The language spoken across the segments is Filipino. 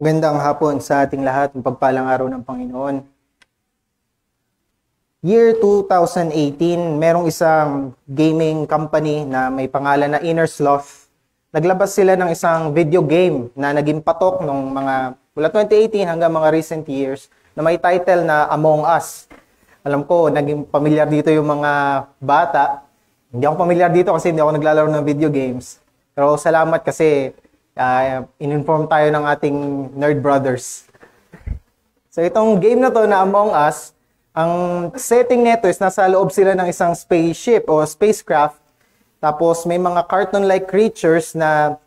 Magandang hapon sa ating lahat, ng pagpalang araw ng Panginoon. Year 2018, merong isang gaming company na may pangalan na Inner Sloth. Naglabas sila ng isang video game na naging patok nung mula 2018 hanggang mga recent years na may title na Among Us. Alam ko, naging pamilyar dito yung mga bata. Hindi ako pamilyar dito kasi hindi ako naglalaro ng video games. Pero salamat kasi in-inform tayo ng ating nerd brothers. So itong game na to na Among Us, ang setting nito is nasa loob sila ng isang spaceship o spacecraft. Tapos may mga cartoon-like creatures na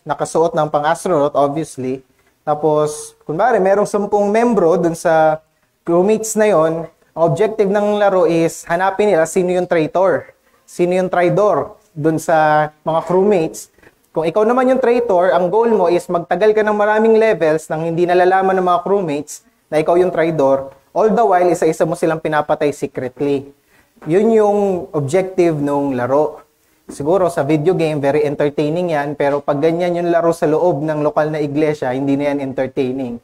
nakasuot ng pang-astronaut, obviously. Tapos, kunwari, merong 10 membro dun sa crewmates na yon. Ang objective ng laro is hanapin nila sino yung traitor, sino yung traidor dun sa mga crewmates. Kung ikaw naman yung traitor, ang goal mo is magtagal ka ng maraming levels nang hindi nalalaman ng mga crewmates na ikaw yung traidor. All the while, isa-isa mo silang pinapatay secretly. Yun yung objective ng laro. Siguro sa video game, very entertaining yan. Pero pag ganyan yung laro sa loob ng lokal na iglesia, hindi na yan entertaining.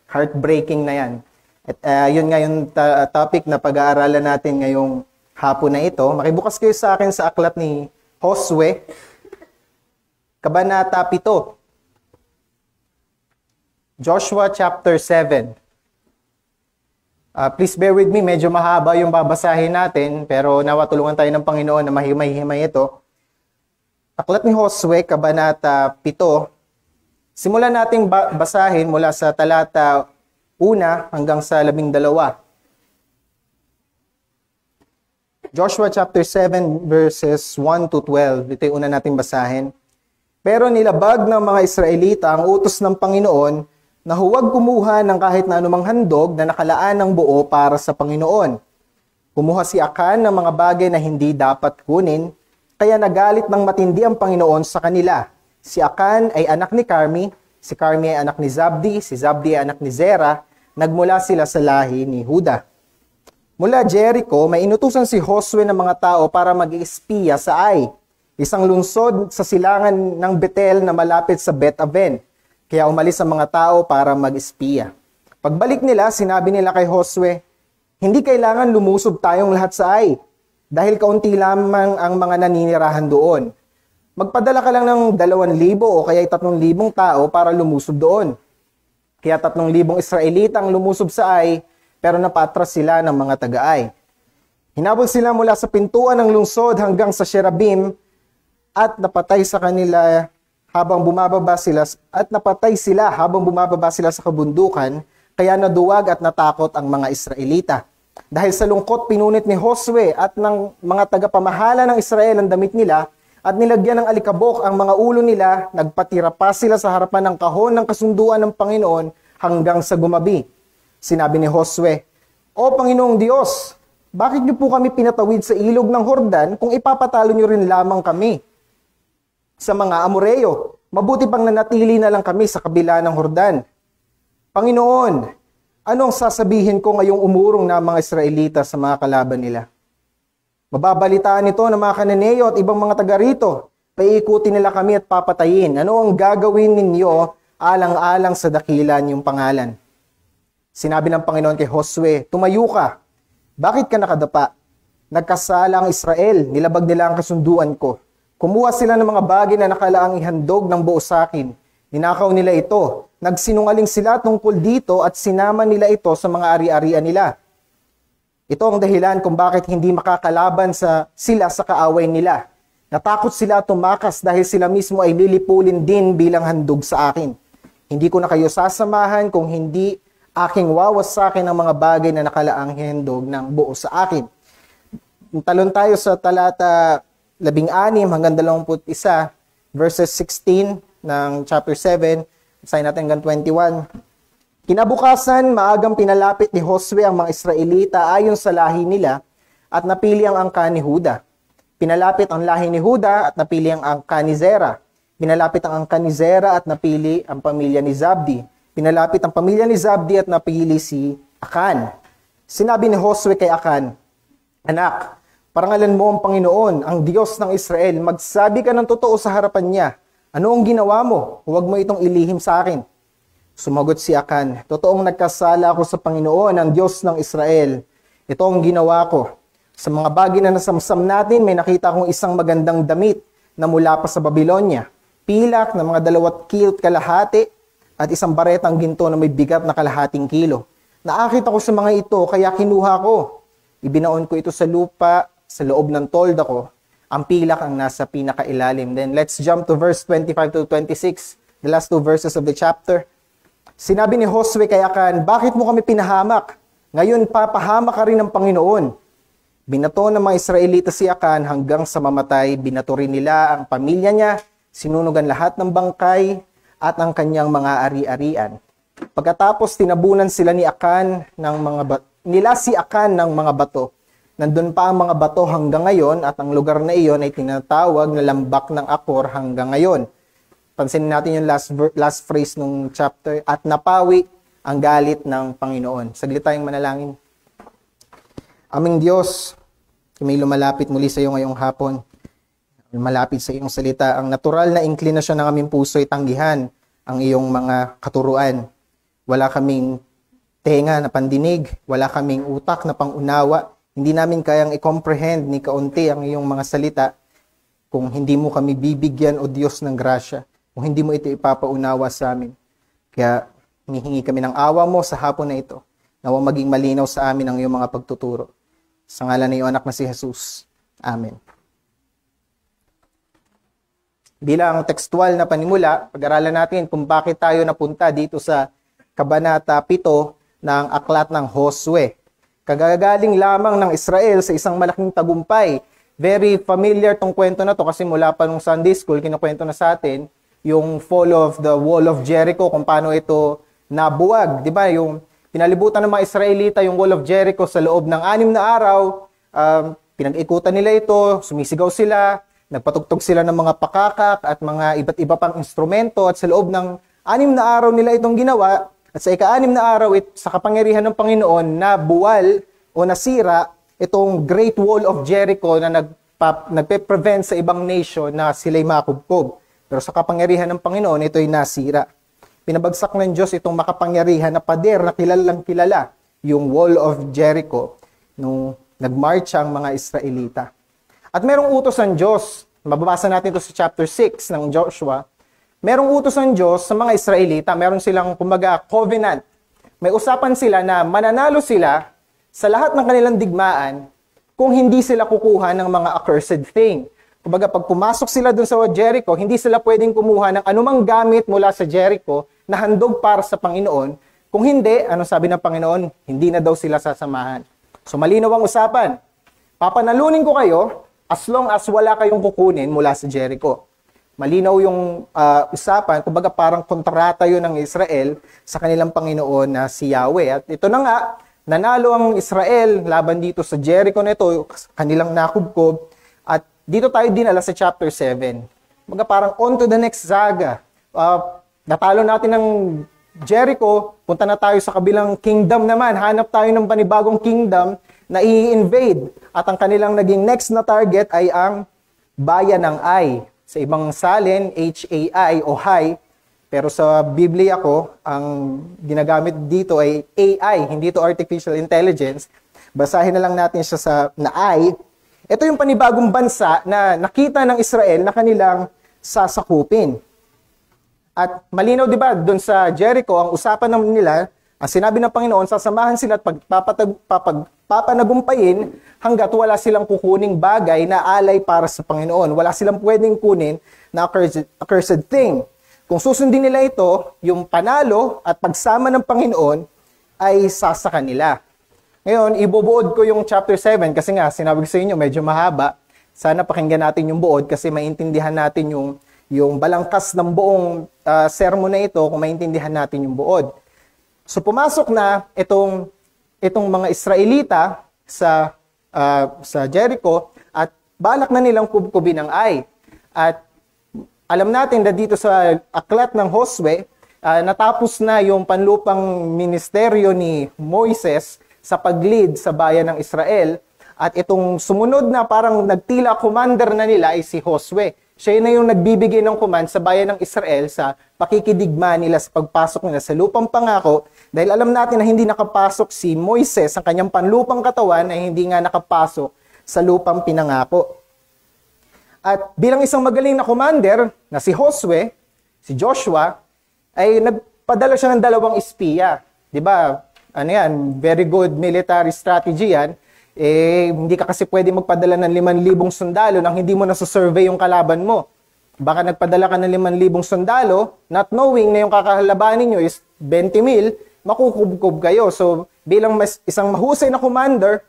Heartbreaking na yan. At yun nga yung topic na pag-aaralan natin ngayong hapon na ito. Makibukas kayo sa akin sa aklat ni Josue, Kabanata 7. Joshua chapter 7. Please bear with me, medyo mahaba yung babasahin natin, pero nawa tulungan tayo ng Panginoon na mahimay-himay ito. Aklat ni Josue, Kabanata 7. Simulan nating basahin mula sa talata 1 hanggang sa 12. Joshua chapter 7 verses 1 to 12. Ito yung una nating basahin. Pero nilabag ng mga Israelita ang utos ng Panginoon na huwag kumuha ng kahit na anumang handog na nakalaan ng buo para sa Panginoon. Kumuha si Akan ng mga bagay na hindi dapat kunin, kaya nagalit ng matindi ang Panginoon sa kanila. Si Akan ay anak ni Carmi, si Carmi ay anak ni Zabdi, si Zabdi ay anak ni Zerah, nagmula sila sa lahi ni Huda. Mula Jericho, may inutusan si Josue ng mga tao para mag-ispiya sa Ai, isang lungsod sa silangan ng Betel na malapit sa Bet-Aven. Kaya umalis ang mga tao para mag-espiya. Pagbalik nila, sinabi nila kay Josue, hindi kailangan lumusob tayong lahat sa Ai, dahil kaunti lamang ang mga naninirahan doon. Magpadala ka lang ng 2,000 o kaya 3,000 tao para lumusob doon. Kaya 3,000 Israelita ang lumusob sa Ai, pero napatras sila ng mga taga-Ai. Hinabol sila mula sa pintuan ng lungsod hanggang sa Sherabim, at napatay sila habang bumababa sila sa kabundukan, kaya naduwag at natakot ang mga Israelita. Dahil sa lungkot, pinunit ni Josue at ng mga tagapamahala ng Israel ang damit nila at nilagyan ng alikabok ang mga ulo nila, nagpatira pa sila sa harapan ng kahon ng kasunduan ng Panginoon hanggang sa gumabi. Sinabi ni Josue, O Panginoong Diyos, bakit niyo po kami pinatawid sa ilog ng Hordan kung ipapatalo niyo rin lamang kami sa mga Amoreo? Mabuti pang nanatili na lang kami sa kabila ng Hordan. Panginoon, anong sasabihin ko ngayong umurong na mga Israelita sa mga kalaban nila? Mababalitaan ito ng mga Kananeo at ibang mga taga rito. Paiikutin nila kami at papatayin. Ano ang gagawin ninyo alang-alang sa dakila niyong pangalan? Sinabi ng Panginoon kay Josue, tumayo ka. Bakit ka nakadapa? Nagkasala ang Israel, nilabag nila ang kasunduan ko. Kumuha sila ng mga bagay na nakalaang ihandog ng buo sa akin. Ninakaw nila ito. Nagsinungaling sila tungkol dito at sinama nila ito sa mga ari-arian nila. Ito ang dahilan kung bakit hindi makakalaban sila sa kaaway nila. Natakot sila at tumakas dahil sila mismo ay lilipulin din bilang handog sa akin. Hindi ko na kayo sasamahan kung hindi aking wawas sa akin ang mga bagay na nakalaang ihandog ng buo sa akin. Talon tayo sa talata 16 hanggang 21, verses 16 ng chapter 7, sign natin hanggang 21. Kinabukasan, maagang pinalapit ni Josue ang mga Israelita ayon sa lahi nila at napili ang angkan ni Huda. Pinalapit ang lahi ni Huda at napili ang angkan ni Zerah. Pinalapit ang angkan ni Zerah at napili ang pamilya ni Zabdi. Pinalapit ang pamilya ni Zabdi at napili si Akan. Sinabi ni Josue kay Akan, Anak, parangalan mo ang Panginoon, ang Diyos ng Israel. Magsabi ka ng totoo sa harapan niya. Ano ang ginawa mo? Huwag mo itong ilihim sa akin. Sumagot si Akan, totoong nagkasala ako sa Panginoon, ang Diyos ng Israel. Ito ang ginawa ko. Sa mga bagay na nasamsam natin, may nakita akong isang magandang damit na mula pa sa Babylonia. Pilak na mga 2 kilo't kalahati at isang baretang ginto na may bigat na kalahating kilo. Naakit ako sa mga ito, kaya kinuha ko. Ibinaon ko ito sa lupa, sa loob ng tolda ko. Ang pilak ang nasa pinakailalim. Then let's jump to verse 25 to 26, the last 2 verses of the chapter. Sinabi ni Josue kay Akan, bakit mo kami pinahamak? Ngayon papahamak ka rin ng Panginoon. Binato ng mga Israelita si Akan hanggang sa mamatay. Binato rin nila ang pamilya niya, sinunugan lahat ng bangkay at ang kanyang mga ari-arian. Pagkatapos tinabunan sila ni Akan si Akan ng mga bato. Nandun pa ang mga bato hanggang ngayon at ang lugar na iyon ay tinatawag na Lambak ng Akor hanggang ngayon. Pansinin natin yung last phrase ng chapter, at napawi ang galit ng Panginoon. Saglit tayong manalangin. Aming Diyos, may lumalapit muli sa iyo ngayong hapon. Lumalapit sa iyong salita. Ang natural na inklinasyon ng aming puso ay tanggihan ang iyong mga katuruan. Wala kaming tenga na pandinig, wala kaming utak na pangunawa. Hindi namin kayang i-comprehend ni kaunti ang iyong mga salita kung hindi mo kami bibigyan o Diyos ng grasya, kung hindi mo ito ipapaunawa sa amin. Kaya humihingi kami ng awa mo sa hapon na ito, nawang maging malinaw sa amin ang iyong mga pagtuturo. Sa ngalan ng iyong anak na si Jesus. Amen. Bilang textual na panimula, pag-aralan natin kung bakit tayo napunta dito sa Kabanata 7 ng Aklat ng Josue. Kagagaling lamang ng Israel sa isang malaking tagumpay. Very familiar tong kwento na to kasi mula pa nung Sunday School, kinukwento na sa atin yung fall of the wall of Jericho, kung paano ito nabuwag. Di ba? Yung pinalibutan ng mga Israelita yung wall of Jericho sa loob ng 6 na araw. Pinag-ikutan nila ito, sumisigaw sila, nagpatugtog sila ng mga pakakak at mga iba't iba pang instrumento, at sa loob ng 6 na araw nila itong ginawa. At sa ika-6 na araw, sa kapangyarihan ng Panginoon, na buwal o nasira itong Great Wall of Jericho na nagpe-prevent sa ibang nation na sila'y makubkob. Pero sa kapangyarihan ng Panginoon, ito'y nasira. Pinabagsak ng Diyos itong makapangyarihan na pader na kilalang kilala, yung Wall of Jericho, nung nagmarch ang mga Israelita. At merong utos ng Diyos, mababasa natin ito sa chapter 6 ng Joshua. Merong utos ng Diyos sa mga Israelita, meron silang kumbaga covenant. May usapan sila na mananalo sila sa lahat ng kanilang digmaan kung hindi sila kukuha ng mga accursed thing. Kumbaga pag pumasok sila dun sa Jericho, hindi sila pwedeng kumuha ng anumang gamit mula sa Jericho na handog para sa Panginoon. Kung hindi, ano sabi ng Panginoon? Hindi na daw sila sasamahan. So malinaw ang usapan. Papanalunin ko kayo as long as wala kayong kukunin mula sa Jericho. Malinaw yung usapan, kumbaga parang kontrata yun ng Israel sa kanilang Panginoon na si Yahweh. At ito na nga, nanalo ang Israel laban dito sa Jericho na ito, kanilang nakubkob. At dito tayo dinala sa chapter 7. Kumbaga parang on to the next saga. Natalo natin ng Jericho, punta na tayo sa kabilang kingdom naman. Hanap tayo ng panibagong kingdom na i-invade. At ang kanilang naging next na target ay ang bayan ng Ai. Sa ibang salin, H-A-I o Hai. Pero sa Biblia ko, ang ginagamit dito ay AI, hindi to artificial intelligence. Basahin na lang natin siya sa na Ai. Ito yung panibagong bansa na nakita ng Israel na kanilang sasakupin. At malinaw, di ba, doon sa Jericho, ang usapan naman nila, ang sinabi ng Panginoon, sasamahan sila at papanagumpayin hanggat wala silang kukuning bagay na alay para sa Panginoon. Wala silang pwedeng kunin na accursed thing. Kung susundin nila ito, yung panalo at pagsama ng Panginoon ay sasa kanila. Ngayon, ibubuod ko yung chapter 7 kasi nga, sinabi ko sa inyo, medyo mahaba. Sana pakinggan natin yung buod kasi maintindihan natin yung balangkas ng buong sermon na ito kung maintindihan natin yung buod. So pumasok na itong mga Israelita sa Jericho at balak na nilang kubkubin ang Ai. At alam natin na dito sa aklat ng Josue, natapos na yung panlupang ministeryo ni Moises sa pag-lead sa bayan ng Israel. At itong sumunod na parang nagtila commander na nila ay si Josue. Siya na yung nagbibigay ng command sa bayan ng Israel sa pakikidigma nila sa pagpasok nila sa lupang pangako, dahil alam natin na hindi nakapasok si Moises, ang kanyang panlupang katawan ay hindi nga nakapasok sa lupang pinangako. At bilang isang magaling na commander na si Josue, si Joshua, ay nagpadala siya ng 2 espiya. 'Di ba? Ano yan? Very good military strategy yan. Hindi ka kasi pwede magpadala ng 5,000 sundalo nang hindi mo nasusurvey yung kalaban mo. Baka nagpadala ka ng 5,000 sundalo, not knowing na yung kakalabanin nyo is 20,000, makukubkob kayo. So, bilang isang mahusay na commander,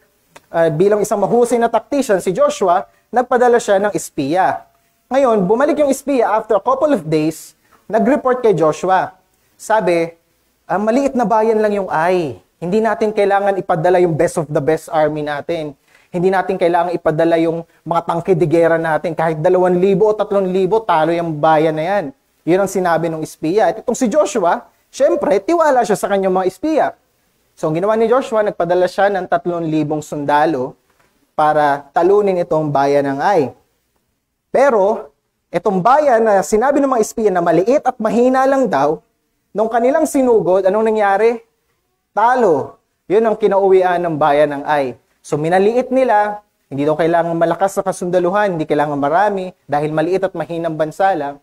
bilang isang mahusay na tactician, si Joshua, nagpadala siya ng espiya. Ngayon, bumalik yung espiya after a couple of days, nag-report kay Joshua. Sabi, maliit na bayan lang yung Ai. Hindi natin kailangan ipadala yung best of the best army natin. Hindi natin kailangan ipadala yung mga tangke de gera natin. Kahit 2,000 o 3,000, talo yung bayan na yan. Yun ang sinabi ng espiya. At itong si Joshua, syempre, tiwala siya sa kanyang mga espiya. So, ang ginawa ni Joshua, nagpadala siya ng 3,000 sundalo para talunin itong bayan ng Ai. Pero, itong bayan na sinabi ng mga espiya na maliit at mahina lang daw, nung kanilang sinugod, anong nangyari? Talo. Yun ang kinauwian ng bayan ng Ai. So minaliit nila, hindi daw kailangan malakas na kasundaluhan, hindi kailangan marami, dahil maliit at mahinang bansa lang.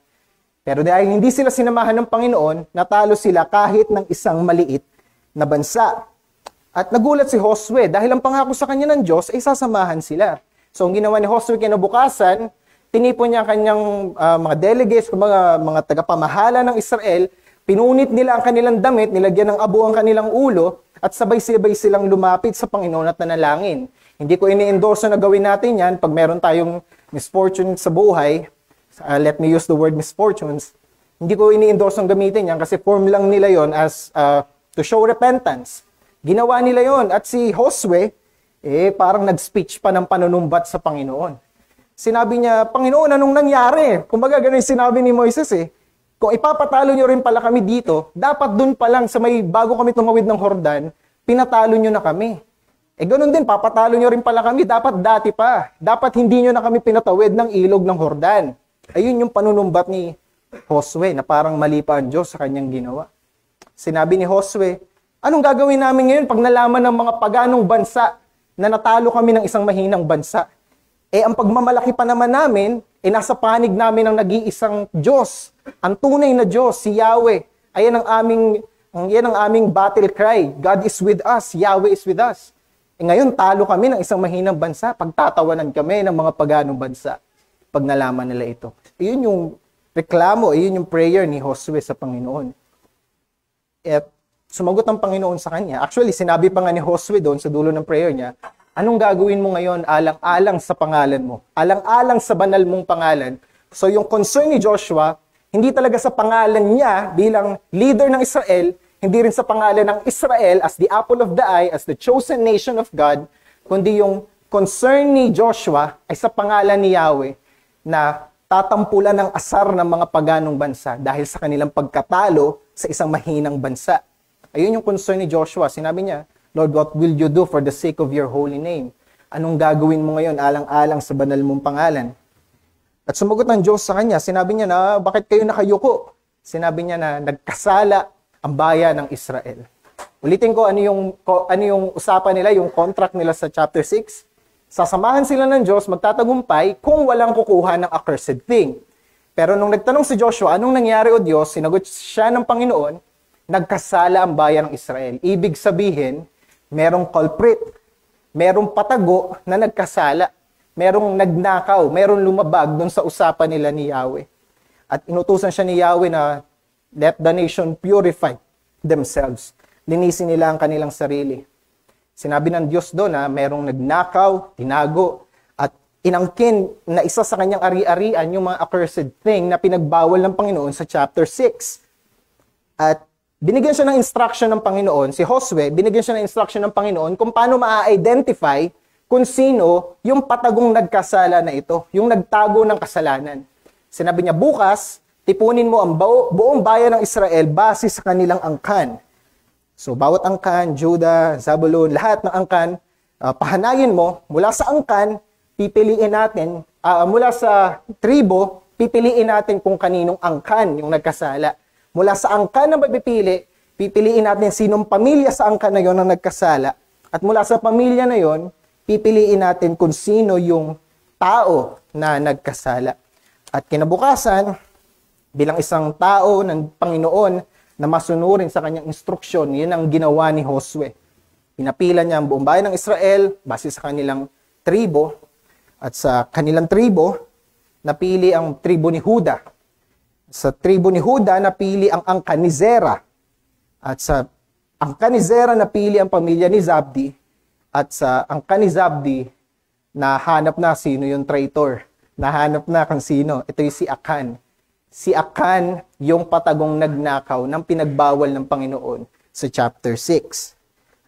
Pero dahil hindi sila sinamahan ng Panginoon, natalo sila kahit ng isang maliit na bansa. At nagulat si Josue, dahil ang pangako sa kanya ng Diyos ay sasamahan sila. So ang ginawa ni Josue kinabukasan, tinipon niya kanyang mga delegates, mga tagapamahala ng Israel, pinunit nila ang kanilang damit, nilagyan ng abo ang kanilang ulo, at sabay-sabay silang lumapit sa Panginoon at nanalangin. Hindi ko ini-endorse na gawin natin yan pag meron tayong misfortune sa buhay. Let me use the word misfortunes. Hindi ko ini-endorse ang gamitin yan kasi form lang nila yon as to show repentance. Ginawa nila yon at si Josue, parang nag-speech pa ng panunumbat sa Panginoon. Sinabi niya, Panginoon, anong nangyari? Kumbaga, ganun yung sinabi ni Moises Kung ipapatalo nyo rin pala kami dito, dapat dun pa lang sa bago kami tumawid ng Hordan, pinatalo nyo na kami. Ganun din, papatalo nyo rin pala kami, dapat dati pa. Dapat hindi nyo na kami pinatawid ng ilog ng Hordan. Ayun yung panunumbat ni Josue, na parang mali pa ang Diyos sa kanyang ginawa. Sinabi ni Josue, anong gagawin namin ngayon pag nalaman ng mga paganong bansa na natalo kami ng isang mahinang bansa? Ang pagmamalaki pa naman namin, nasa panig namin ng nag-iisang Diyos. Ang tunay na Diyos, si Yahweh. Yan ang aming battle cry. God is with us. Yahweh is with us. Ngayon, talo kami ng isang mahinang bansa. Pagtatawanan kami ng mga paganong bansa. Pag nalaman nila ito. Iyon yung reklamo, iyon yung prayer ni Josue sa Panginoon. At sumagot ang Panginoon sa kanya. Actually, sinabi pa nga ni Josue doon sa dulo ng prayer niya, anong gagawin mo ngayon alang-alang sa pangalan mo? Alang-alang sa banal mong pangalan. So yung concern ni Joshua, hindi talaga sa pangalan niya bilang leader ng Israel, hindi rin sa pangalan ng Israel as the apple of the eye, as the chosen nation of God, kundi yung concern ni Joshua ay sa pangalan ni Yahweh na tatampulan ng asar ng mga paganong bansa dahil sa kanilang pagkatalo sa isang mahinang bansa. Ayun yung concern ni Joshua. Sinabi niya, Lord, what will you do for the sake of your holy name? Anong gagawin mo ngayon alang-alang sa banal mong pangalan? At sumagot ng Diyos sa kanya, sinabi niya na, bakit kayo nakayuko? Sinabi niya na, nagkasala ang bayan ng Israel. Ulitin ko, ano yung usapan nila, yung contract nila sa chapter 6? Sasamahan sila ng Diyos, magtatagumpay, kung walang kukuha ng accursed thing. Pero nung nagtanong si Joshua, anong nangyari o Diyos? Sinagot siya ng Panginoon, nagkasala ang bayan ng Israel. Ibig sabihin, merong culprit, merong patago na nagkasala, merong nagnakaw, merong lumabag doon sa usapan nila ni Yahweh. At inutusan siya ni Yahweh na let the nation purify themselves. Linisin nila ang kanilang sarili. Sinabi ng Diyos doon na merong nagnakaw, tinago, at inangkin na isa sa kanyang ari-arian yung mga accursed thing na pinagbawal ng Panginoon sa chapter 6. At binigyan siya ng instruction ng Panginoon, si Josue, binigyan siya ng instruction ng Panginoon kung paano ma-identify kung sino yung patagong nagkasala na ito, yung nagtago ng kasalanan. Sinabi niya, bukas, tipunin mo ang buong bayan ng Israel base sa kanilang angkan. So, bawat angkan, Judah, Zabulon, lahat ng angkan, pahanayin mo, mula sa angkan, pipiliin natin, mula sa tribo, pipiliin natin kung kaninong angkan yung nagkasala. Mula sa angkan na mapipili, pipiliin natin sinong pamilya sa angkan na yon ang nagkasala. At mula sa pamilya na yon, pipiliin natin kung sino yung tao na nagkasala. At kinabukasan, bilang isang tao ng Panginoon na masunurin sa kanyang instruksyon, yun ang ginawa ni Josue. Pinapila niya ang buong bayan ng Israel base sa kanilang tribo. At sa kanilang tribo, napili ang tribo ni Juda. Sa tribo ni Juda, napili ang angkan ni Zera. At sa angkan ni Zera, napili ang pamilya ni Zabdi. At sa angkan ni Zabdi, nahanap na sino yung traitor. Nahanap na kung sino. Ito yung si Akan. Si Akan yung patagong nagnakaw ng pinagbawal ng Panginoon sa chapter 6.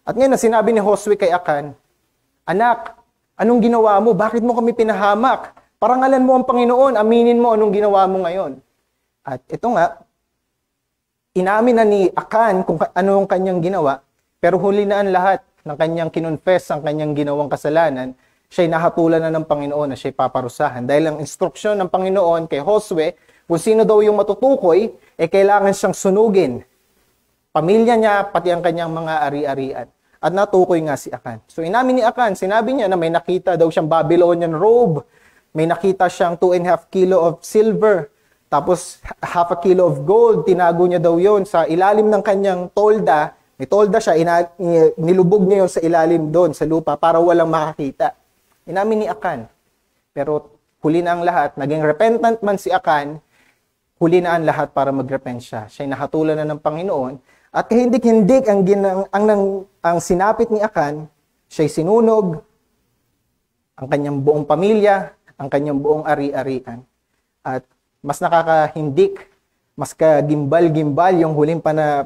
At ngayon, sinabi ni Josue kay Akan, "Anak, anong ginawa mo? Bakit mo kami pinahamak? Parangalan mo ang Panginoon, aminin mo anong ginawa mo ngayon." At ito nga, inamin na ni Akan kung ano yung kanyang ginawa, pero huli na ang lahat ng kanyang kinonfess ang kanyang ginawang kasalanan, siya'y nahatulan na ng Panginoon na siya'y paparusahan. Dahil ang instruksyon ng Panginoon kay Josue, kung sino daw yung matutukoy, kailangan siyang sunugin. Pamilya niya, pati ang kanyang mga ari-arian. At natukoy nga si Akan. So inamin ni Akan, sinabi niya na may nakita daw siyang Babylonian robe, may nakita siyang 2.5 kilo of silver, tapos 0.5 kilo of gold, tinago niya daw yon sa ilalim ng kanyang tolda. May tolda siya, nilubog niya yon sa ilalim doon, sa lupa, para walang makakita. Inamin ni Akan. Pero huli na ang lahat, naging repentant man si Akan, huli na ang lahat para mag-repent siya. Siya'y nahatulan na ng Panginoon. At kahindik-hindik ang sinapit ni Akan, siya'y sinunog, ang kanyang buong pamilya, ang kanyang buong ari-arian. At mas nakakahindik, mas kagimbal-gimbal yung huling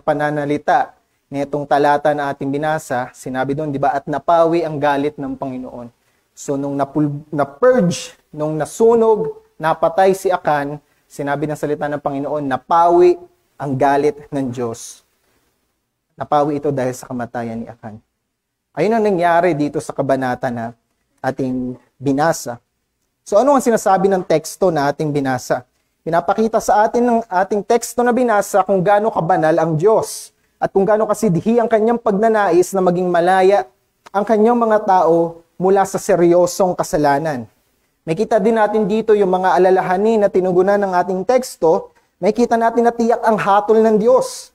pananalita nitong talata na ating binasa. Sinabi doon, di ba, at napawi ang galit ng Panginoon. So nung na-purge, nung nasunog, napatay si Akan, sinabi ng salita ng Panginoon, napawi ang galit ng Diyos. Napawi ito dahil sa kamatayan ni Akan. Ayun ang nangyari dito sa kabanata na ating binasa. So ano ang sinasabi ng teksto na ating binasa? Pinapakita sa atin ng ating teksto na binasa kung gaano kabanal ang Diyos at kung gaano kasidhi ang kanyang pagnanais na maging malaya ang kanyang mga tao mula sa seryosong kasalanan. May kita din natin dito yung mga alalahanin na tinugunan ng ating teksto. May kita natin na tiyak ang hatol ng Diyos.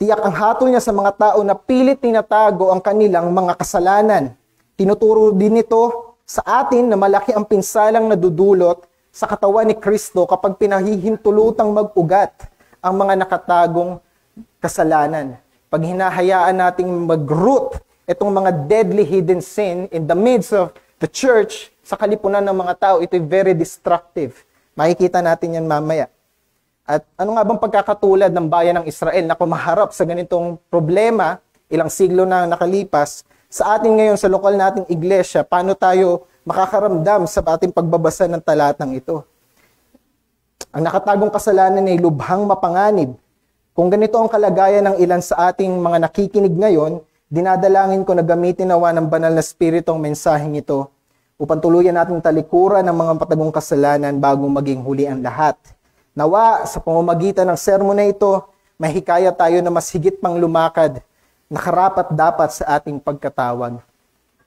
Tiyak ang hatol niya sa mga tao na pilit tinatago ang kanilang mga kasalanan. Tinuturo din ito sa atin na malaki ang pinsalang nadudulot sa katawan ni Kristo kapag pinahihintulutang mag-ugat ang mga nakatagong kasalanan. Pag hinahayaan nating mag-root itong mga deadly hidden sin in the midst of the church, sa kalipunan ng mga tao, ito'y very destructive. Makikita natin yan mamaya. At ano nga bang pagkakatulad ng bayan ng Israel na kumaharap sa ganitong problema, ilang siglo na nakalipas, sa atin ngayon sa lokal nating iglesia, paano tayo makakaramdam sa ating pagbabasa ng talatang ito? Ang nakatagong kasalanan ay lubhang mapanganib. Kung ganito ang kalagayan ng ilan sa ating mga nakikinig ngayon, dinadalangin ko na gamitin nawa ng banal na spirito ang mensaheng ito upang tuluyan nating talikuran ng mga patagong kasalanan bago maging huli ang lahat. Nawa, sa pamamagitan ng sermon na ito, mahikaya tayo na mas higit pang lumakad na karapat-dapat sa ating pagkatawag.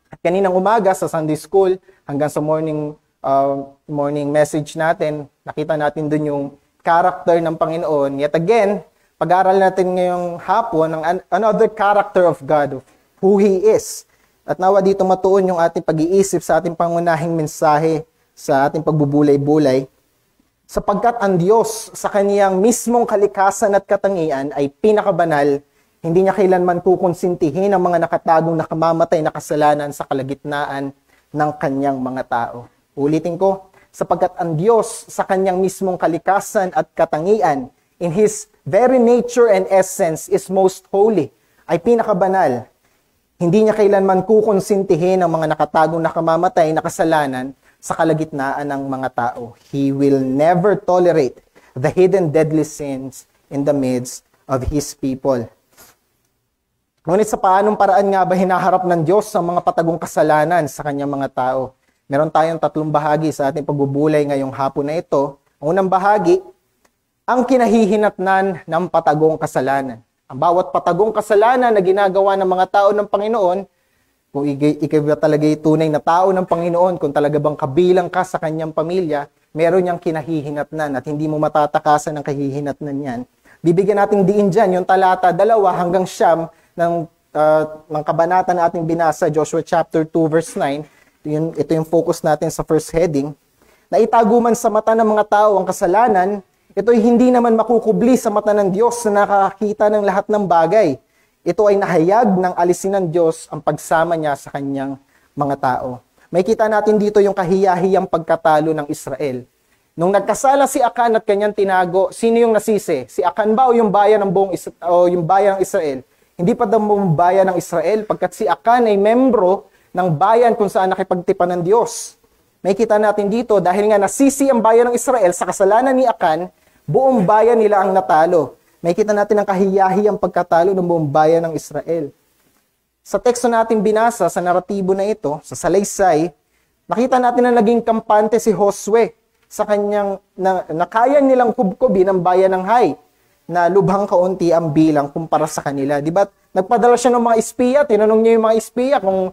At kaninang umaga sa Sunday School, hanggang sa morning message natin, nakita natin dun yung character ng Panginoon. Yet again, pag-aaral natin ngayong hapon ng another character of God, of who He is. At nawa dito matuon yung ating pag-iisip sa ating pangunahing mensahe sa ating pagbubulay-bulay. Sapagkat ang Diyos sa kaniyang mismong kalikasan at katangian ay pinakabanal, hindi niya kailanman kukonsintihin ang mga nakatagong nakamamatay na kasalanan sa kalagitnaan ng kanyang mga tao. Ulitin ko, sapagkat ang Diyos sa kanyang mismong kalikasan at katangian, in His very nature and essence is most holy, ay pinakabanal. Hindi niya kailanman kukonsintihin ang mga nakatagong nakamamatay na kasalanan sa kalagitnaan ng mga tao. He will never tolerate the hidden deadly sins in the midst of His people. Ngunit sa paanong paraan nga ba hinaharap ng Diyos ang mga patagong kasalanan sa kanyang mga tao? Meron tayong 3 bahagi sa ating pagbubulay ngayong hapon na ito. Ang unang bahagi, ang kinahihinatnan ng patagong kasalanan. Ang bawat patagong kasalanan na ginagawa ng mga tao ng Panginoon, kung ikaw ba talaga tunay na tao ng Panginoon, kung talaga bang kabilang ka sa kanyang pamilya, meron niyang kinahihinatnan at hindi mo matatakasan ng kahihinatnan yan. Bibigyan natin diin dyan yung talata 2 hanggang 9 ng kabanata na ating binasa, Joshua chapter 2 verse 9. Ito yung focus natin sa first heading. Na itago man sa mata ng mga tao ang kasalanan, ito'y hindi naman makukubli sa mata ng Diyos na nakakita ng lahat ng bagay. Ito ay nahayag ng alisin ng Diyos ang pagsama niya sa kanyang mga tao. May kita natin dito yung kahiyahiyang pagkatalo ng Israel. Nung nagkasala si Akan at kanyang tinago, sino yung nasisi? Si Akan ba o yung bayan ng yung bayan ng Israel? Hindi pa daw buong bayan ng Israel pagkat si Akan ay membro ng bayan kung saan nakipagtipan ng Diyos. May kita natin dito dahil nga nasisi ang bayan ng Israel sa kasalanan ni Akan, buong bayan nila ang natalo. May kita natin ang kahiyahiyang pagkatalo ng buong bayan ng Israel. Sa teksto natin binasa, sa naratibo na ito, sa salaysay, nakita natin na naging kampante si Josue sa kanyang, na kaya nilang kubkubin ang bayan ng Hai, na lubhang kaunti ang bilang kumpara sa kanila. Di ba? Nagpadala siya ng mga espiya, tinanong niya yung mga espiya kung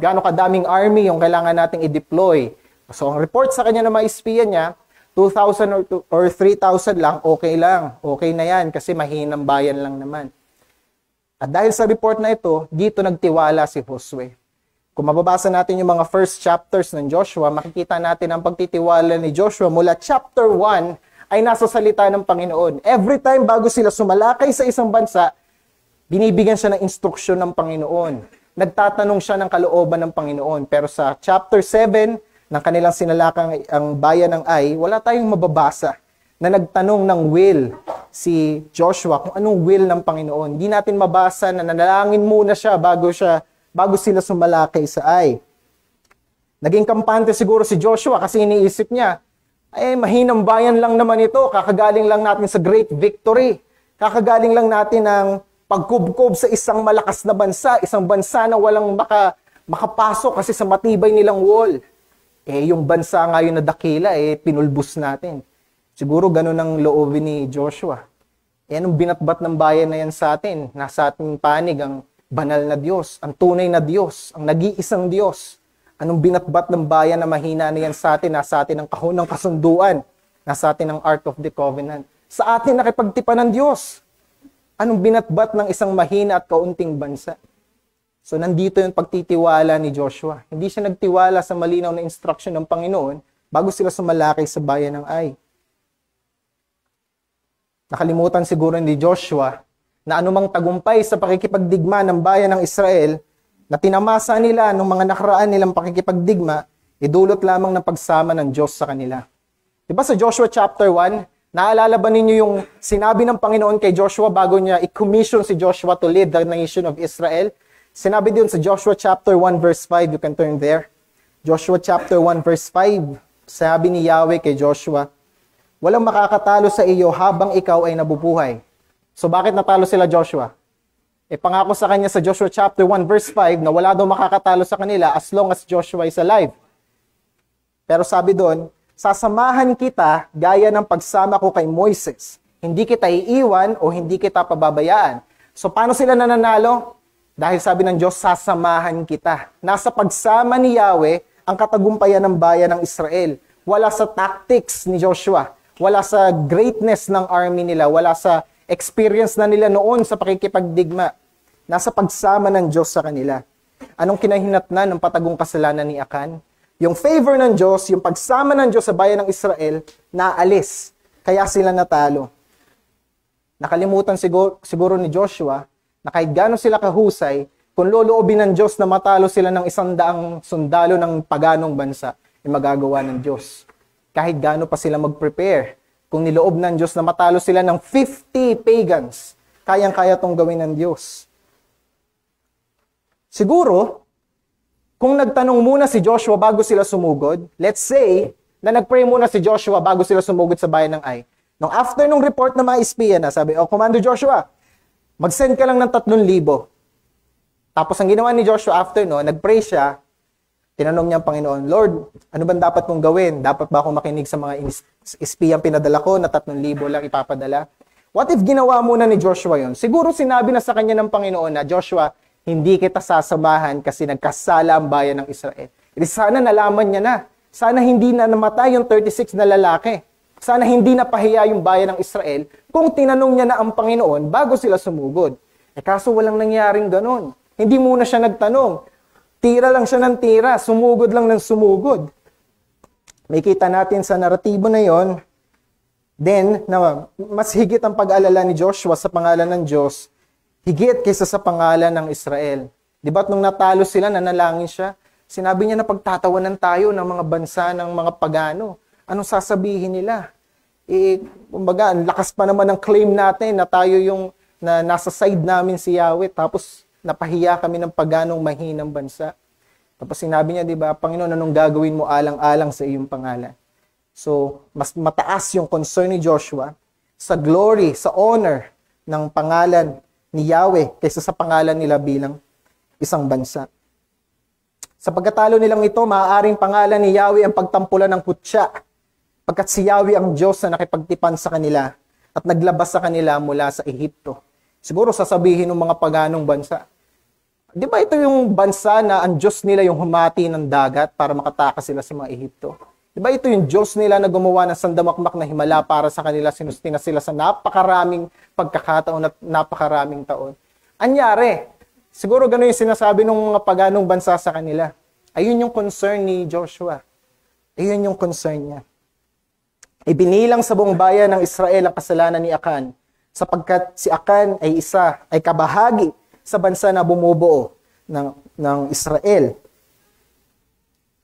gaano kadaming army yung kailangan nating i-deploy. So, ang report sa kanya ng mga espiya niya, 2,000 or 3,000 lang, okay lang. Okay na yan kasi mahinang bayan lang naman. At dahil sa report na ito, dito nagtiwala si Josue. Kung mababasa natin yung mga first chapters ng Joshua, makikita natin ang pagtitiwala ni Joshua mula chapter 1 ay nasa salita ng Panginoon. Every time bago sila sumalakay sa isang bansa, binibigyan siya ng instruksyon ng Panginoon. Nagtatanong siya ng kalooban ng Panginoon. Pero sa chapter 7, ng kanilang sinalakang ang bayan ng Ai, wala tayong mababasa na nagtanong ng will si Joshua kung anong will ng Panginoon. Hindi natin mabasa na nanalangin muna siya bago sila sumalakay sa Ai. Naging kampante siguro si Joshua kasi iniisip niya, mahinang bayan lang naman ito, kakagaling lang natin sa great victory. Kakagaling lang natin ng pagkubkob sa isang malakas na bansa, isang bansa na walang makapasok kasi sa matibay nilang wall. Yung bansa ngayon na dakila, pinulbos natin. Siguro ganun ang loobin ni Joshua. Anong binatbat ng bayan na yan sa atin? Nasa ating panig ang banal na Diyos, ang tunay na Diyos, ang nag-iisang Diyos. Anong binatbat ng bayan na mahina na yan sa atin? Nasa atin ang kahon ng kasunduan. Nasa atin ang Ark of the Covenant. Sa atin nakipagtipan ng Diyos. Anong binatbat ng isang mahina at kaunting bansa? So, nandito yung pagtitiwala ni Joshua. Hindi siya nagtiwala sa malinaw na instruction ng Panginoon bago sila sumalakay sa bayan ng Ai. Nakalimutan siguro ni Joshua na anumang tagumpay sa pakikipagdigma ng bayan ng Israel na tinamasa nila nung mga nakaraan nilang pakikipagdigma, idulot lamang ng pagsama ng Diyos sa kanila. Diba sa Joshua chapter 1, naalala ba ninyo yung sinabi ng Panginoon kay Joshua bago niya i-commission si Joshua to lead the nation of Israel? Sinabi din sa Joshua chapter 1 verse 5, you can turn there. Joshua chapter 1 verse 5, sabi ni Yahweh kay Joshua, walang makakatalo sa iyo habang ikaw ay nabubuhay. So bakit natalo sila Joshua? Pangako sa kanya sa Joshua chapter 1 verse 5 na wala daw makakatalo sa kanila as long as Joshua is alive. Pero sabi doon, sasamahan kita gaya ng pagsama ko kay Moises. Hindi kita iiwan o hindi kita pababayaan. So paano sila nananalo? Dahil sabi ng Diyos, sasamahan kita. Nasa pagsama ni Yahweh ang katagumpayan ng bayan ng Israel. Wala sa tactics ni Joshua. Wala sa greatness ng army nila. Wala sa experience na nila noon sa pakikipagdigma. Nasa pagsama ng Diyos sa kanila. Anong kinahinatnan ng patagong kasalanan ni Akan? Yung favor ng Diyos, yung pagsama ng Diyos sa bayan ng Israel, naalis. Kaya sila natalo. Nakalimutan siguro ni Joshua na kahit gano'n sila kahusay, kung loloobin ng Diyos na matalo sila ng 100 sundalo ng paganong bansa, ay magagawa ng Diyos. Kahit gano'n pa sila mag-prepare, kung niloob ng Diyos na matalo sila ng 50 pagans, kayang-kaya tong gawin ng Diyos. Siguro, kung nagtanong muna si Joshua bago sila sumugod, let's say, na nag-pray muna si Joshua bago sila sumugod sa bayan ng Ai. Nung after nung report ng mga espiya na sabi, Commander Joshua, mag-send ka lang ng 3,000. Tapos ang ginawa ni Joshua after no, nag-pray siya, Tinanong niya ang Panginoon, Lord, ano ba dapat kong gawin? Dapat ba akong makinig sa mga espiyang pinadala ko na 3,000 lang ipapadala? What if ginawa muna ni Joshua yon? Siguro sinabi na sa kanya ng Panginoon na, Joshua, hindi kita sasamahan kasi nagkasala ang bayan ng Israel. Sana nalaman niya na. Sana hindi na namatay yung 36 na lalaki. Sana hindi na pahiya yung bayan ng Israel kung tinanong niya na ang Panginoon bago sila sumugod. Kaso walang nangyaring ganon. Hindi muna siya nagtanong. Tira lang siya ng tira, sumugod lang ng sumugod. May kita natin sa naratibo na yon, then, na mas higit ang pag-alala ni Joshua sa pangalan ng Diyos, higit kaysa sa pangalan ng Israel. Di ba nung natalo sila, nanalangin siya, sinabi niya na pagtatawanan tayo ng mga bansa ng mga pagano. Anong sasabihin nila? Kumbaga, ang lakas pa naman ng claim natin na tayo yung na nasa side namin si Yahweh, tapos napahiya kami ng paganong mahinang bansa. Tapos sinabi niya, di ba, Panginoon, anong gagawin mo alang-alang sa iyong pangalan? So, mas mataas yung concern ni Joshua sa glory, sa honor ng pangalan ni Yahweh kaysa sa pangalan nila bilang isang bansa. Sa pagkatalo nilang ito, maaaring pangalan ni Yahweh ang pagtampulan ng kutya, pagkat si Yahweh ang Diyos na nakipagtipan sa kanila at naglabas sa kanila mula sa Ehipto. Siguro sasabihin ng mga paganong bansa, di ba ito yung bansa na ang Diyos nila yung humati ng dagat para makatakas sila sa mga Ehipto? Di ba ito yung Diyos nila na gumawa ng sandamakmak na himala para sa kanila, sinustina sila sa napakaraming pagkakataon at napakaraming taon? Anyari, siguro gano'n yung sinasabi ng mga paganong bansa sa kanila. Ayun yung concern ni Joshua. Ayun yung concern niya. Ibinilang sa buong bayan ng Israel ang kasalanan ni Akan, sapagkat si Akan ay kabahagi sa bansa na bumubuo ng Israel.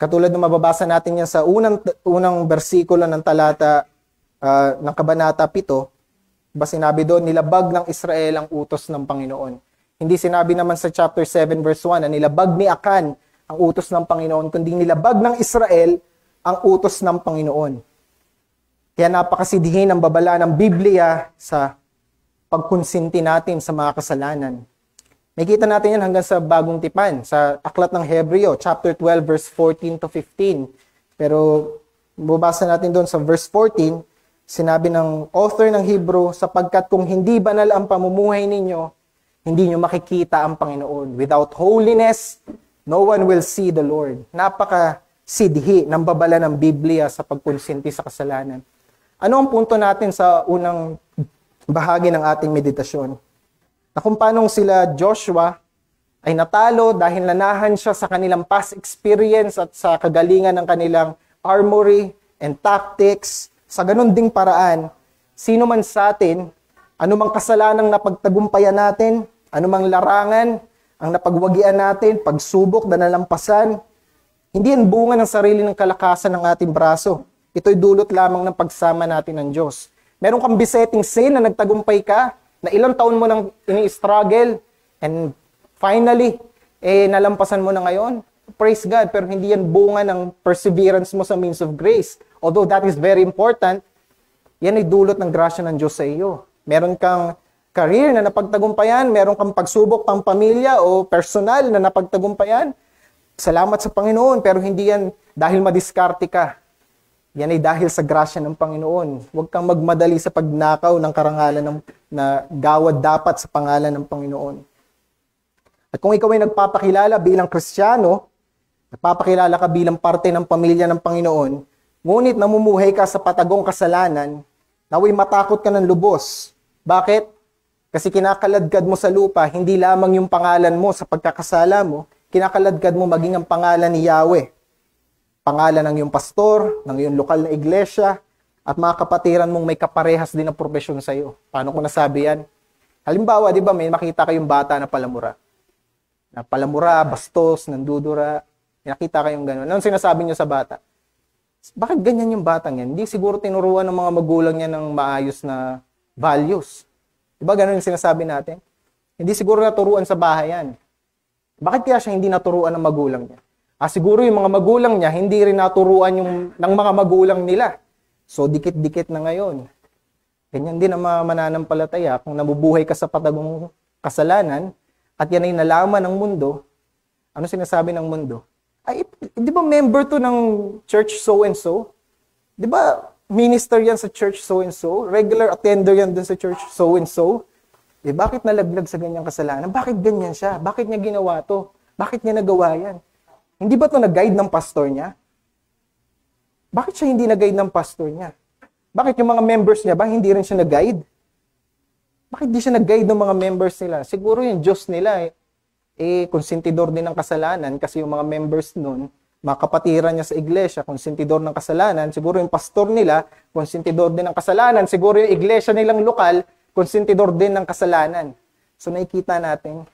Katulad ng mababasa natin yan sa unang bersikulo ng talata ng Kabanata 7, ba sinabi doon, nilabag ng Israel ang utos ng Panginoon. Hindi sinabi naman sa chapter 7 verse 1 na nilabag ni Akan ang utos ng Panginoon, kundi nilabag ng Israel ang utos ng Panginoon. Kaya napakasidhi ng babala ng Biblia sa pagkonsinti natin sa mga kasalanan. Makita natin yan hanggang sa Bagong Tipan, sa Aklat ng Hebreo, chapter 12, verse 14 to 15. Pero, bubasa natin doon sa verse 14, sinabi ng author ng Hebrew, sapagkat kung hindi banal ang pamumuhay ninyo, hindi nyo makikita ang Panginoon. Without holiness, no one will see the Lord. Napaka-sidhi ng babala ng Biblia sa pagkonsinti sa kasalanan. Ano ang punto natin sa unang bahagi ng ating meditasyon? Na kung paano sila Joshua ay natalo dahil nanahan siya sa kanilang past experience at sa kagalingan ng kanilang armory and tactics. Sa ganun ding paraan, sino man sa atin, anumang kasalanang napagtagumpayan natin, anumang larangan ang napagwagian natin, pagsubok na nalampasan, hindi yan bunga ng sarili ng kalakasan ng ating braso. Ito'y dulot lamang ng pagsama natin ng Diyos. Meron kang besetting sin na nagtagumpay ka, na ilang taon mo nang ini-struggle, and finally, nalampasan mo na ngayon. Praise God, pero hindi yan bunga ng perseverance mo sa means of grace. Although that is very important, yan ay dulot ng grasya ng Diyos sa iyo. Meron kang career na napagtagumpayan, meron kang pagsubok pang pamilya o personal na napagtagumpayan. Salamat sa Panginoon, pero hindi yan dahil madiskarte ka. Yan ay dahil sa grasya ng Panginoon. Huwag kang magmadali sa pagnakaw ng karangalan na gawad dapat sa pangalan ng Panginoon. At kung ikaw ay nagpapakilala bilang Kristiyano, nagpapakilala ka bilang parte ng pamilya ng Panginoon, ngunit namumuhay ka sa patagong kasalanan, naway matakot ka ng lubos. Bakit? Kasi kinakaladkad mo sa lupa, hindi lamang yung pangalan mo sa pagkakasala mo, kinakaladkad mo maging ang pangalan ni Yahweh. Pangalan ng iyong pastor, ng iyong lokal na iglesia, at mga kapatiran mong may kaparehas din na propesyon sa iyo. Paano ko nasabi yan? Halimbawa, di ba, may makita kayong bata na palamura. Na palamura, bastos, nandudura. Nakita kayong gano'n. Anong sinasabi niyo sa bata? Bakit ganyan yung batang yan? Hindi siguro tinuruan ng mga magulang niya ng maayos na values. Di ba gano'n yung sinasabi natin? Hindi siguro naturuan sa bahay yan. Bakit kaya siya hindi naturuan ng magulang niya? Siguro yung mga magulang niya, hindi rin naturuan ng mga magulang nila. So, dikit-dikit na ngayon. Ganyan din ang mga mananampalataya. Kung nabubuhay ka sa patagong kasalanan, at yan ay nalaman ng mundo, ano sinasabi ng mundo? Ay, di ba member to ng church so and so? Di ba minister yan sa church so and so? Regular attender yan dun sa church so and so? Bakit nalaglag sa ganyang kasalanan? Bakit ganyan siya? Bakit niya ginawa to? Bakit niya nagawa yan? Hindi ba to nag-guide ng pastor niya? Bakit siya hindi nag-guide ng pastor niya? Bakit yung mga members niya ba hindi rin siya nag-guide? Bakit di siya nag-guide ng mga members nila? Siguro yung Diyos nila konsentidor din ng kasalanan kasi yung mga members nun, mga kapatiran niya sa iglesia, konsentidor ng kasalanan. Siguro yung pastor nila, konsentidor din ng kasalanan. Siguro yung iglesia nilang lokal, konsentidor din ng kasalanan. So nakikita natin,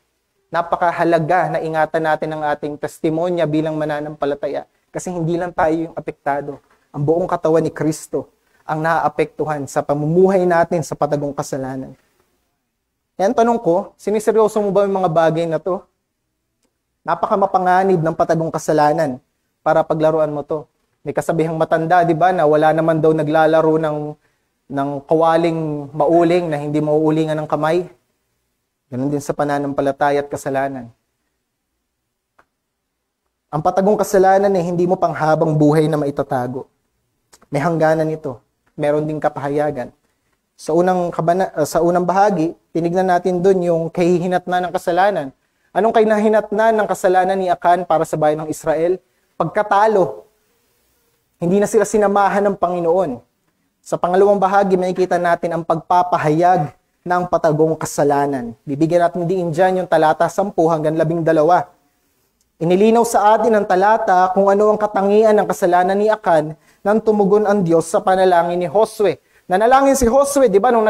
napakahalaga na ingatan natin ang ating testimonya bilang mananampalataya. Kasi hindi lang tayo yung apektado. Ang buong katawan ni Kristo ang naaapektuhan sa pamumuhay natin sa patagong kasalanan. Yan, tanong ko, siniseryoso mo ba yung mga bagay na to? Napakamapanganib ng patagong kasalanan para paglaruan mo to. May kasabihang matanda, di ba, na wala naman daw naglalaro ng kawaling mauling na hindi mauulingan ng kamay. Ganun din sa pananampalataya at kasalanan. Ang patagong kasalanan hindi mo panghabang buhay na maitatago. May hangganan ito. Meron ding kapahayagan. Sa unang bahagi, tinignan natin doon yung kahihinatnan ng kasalanan. Anong kahihinatnan ng kasalanan ni Akan para sa bayan ng Israel? Pagkatalo. Hindi na sila sinamahan ng Panginoon. Sa pangalawang bahagi, makikita natin ang pagpapahayag ng patagong kasalanan. Bibigyan natin din dyan yung talata 10 hanggang 12. Inilinaw sa atin ng talata kung ano ang katangian ng kasalanan ni Akan nang tumugon ang Diyos sa panalangin ni Josue. Nanalangin si Josue, di ba, nung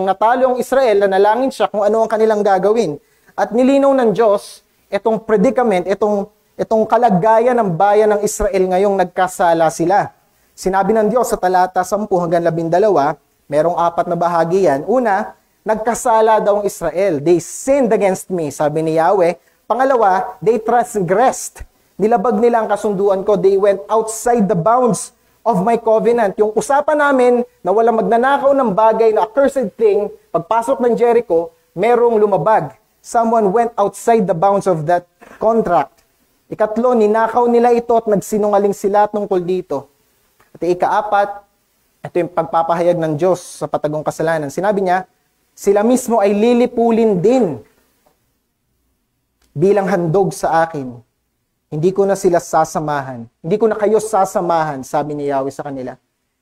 natalo ang Israel, nanalangin siya kung ano ang kanilang gagawin. At nilinaw ng Diyos itong predicament, itong kalagayan ng bayan ng Israel ngayong nagkasala sila. Sinabi ng Diyos sa talata 10 hanggang 12, merong 4 na bahagi yan. Una, nagkasala daw ang Israel. They sinned against me, sabi ni Yahweh. Pangalawa, they transgressed. Nilabag nila ang kasunduan ko. They went outside the bounds of my covenant. Yung usapan namin na walang magnanakaw ng bagay na accursed thing, pagpasok ng Jericho, merong lumabag. Someone went outside the bounds of that contract. Ikatlo, ninakaw nila ito at nagsinungaling sila tungkol dito. At ika-4, ito yung pagpapahayag ng Diyos sa patagong kasalanan. Sinabi niya, sila mismo ay lilipulin din bilang handog sa akin. Hindi ko na sila sasamahan. Hindi ko na kayo sasamahan, sabi ni Yahweh sa kanila.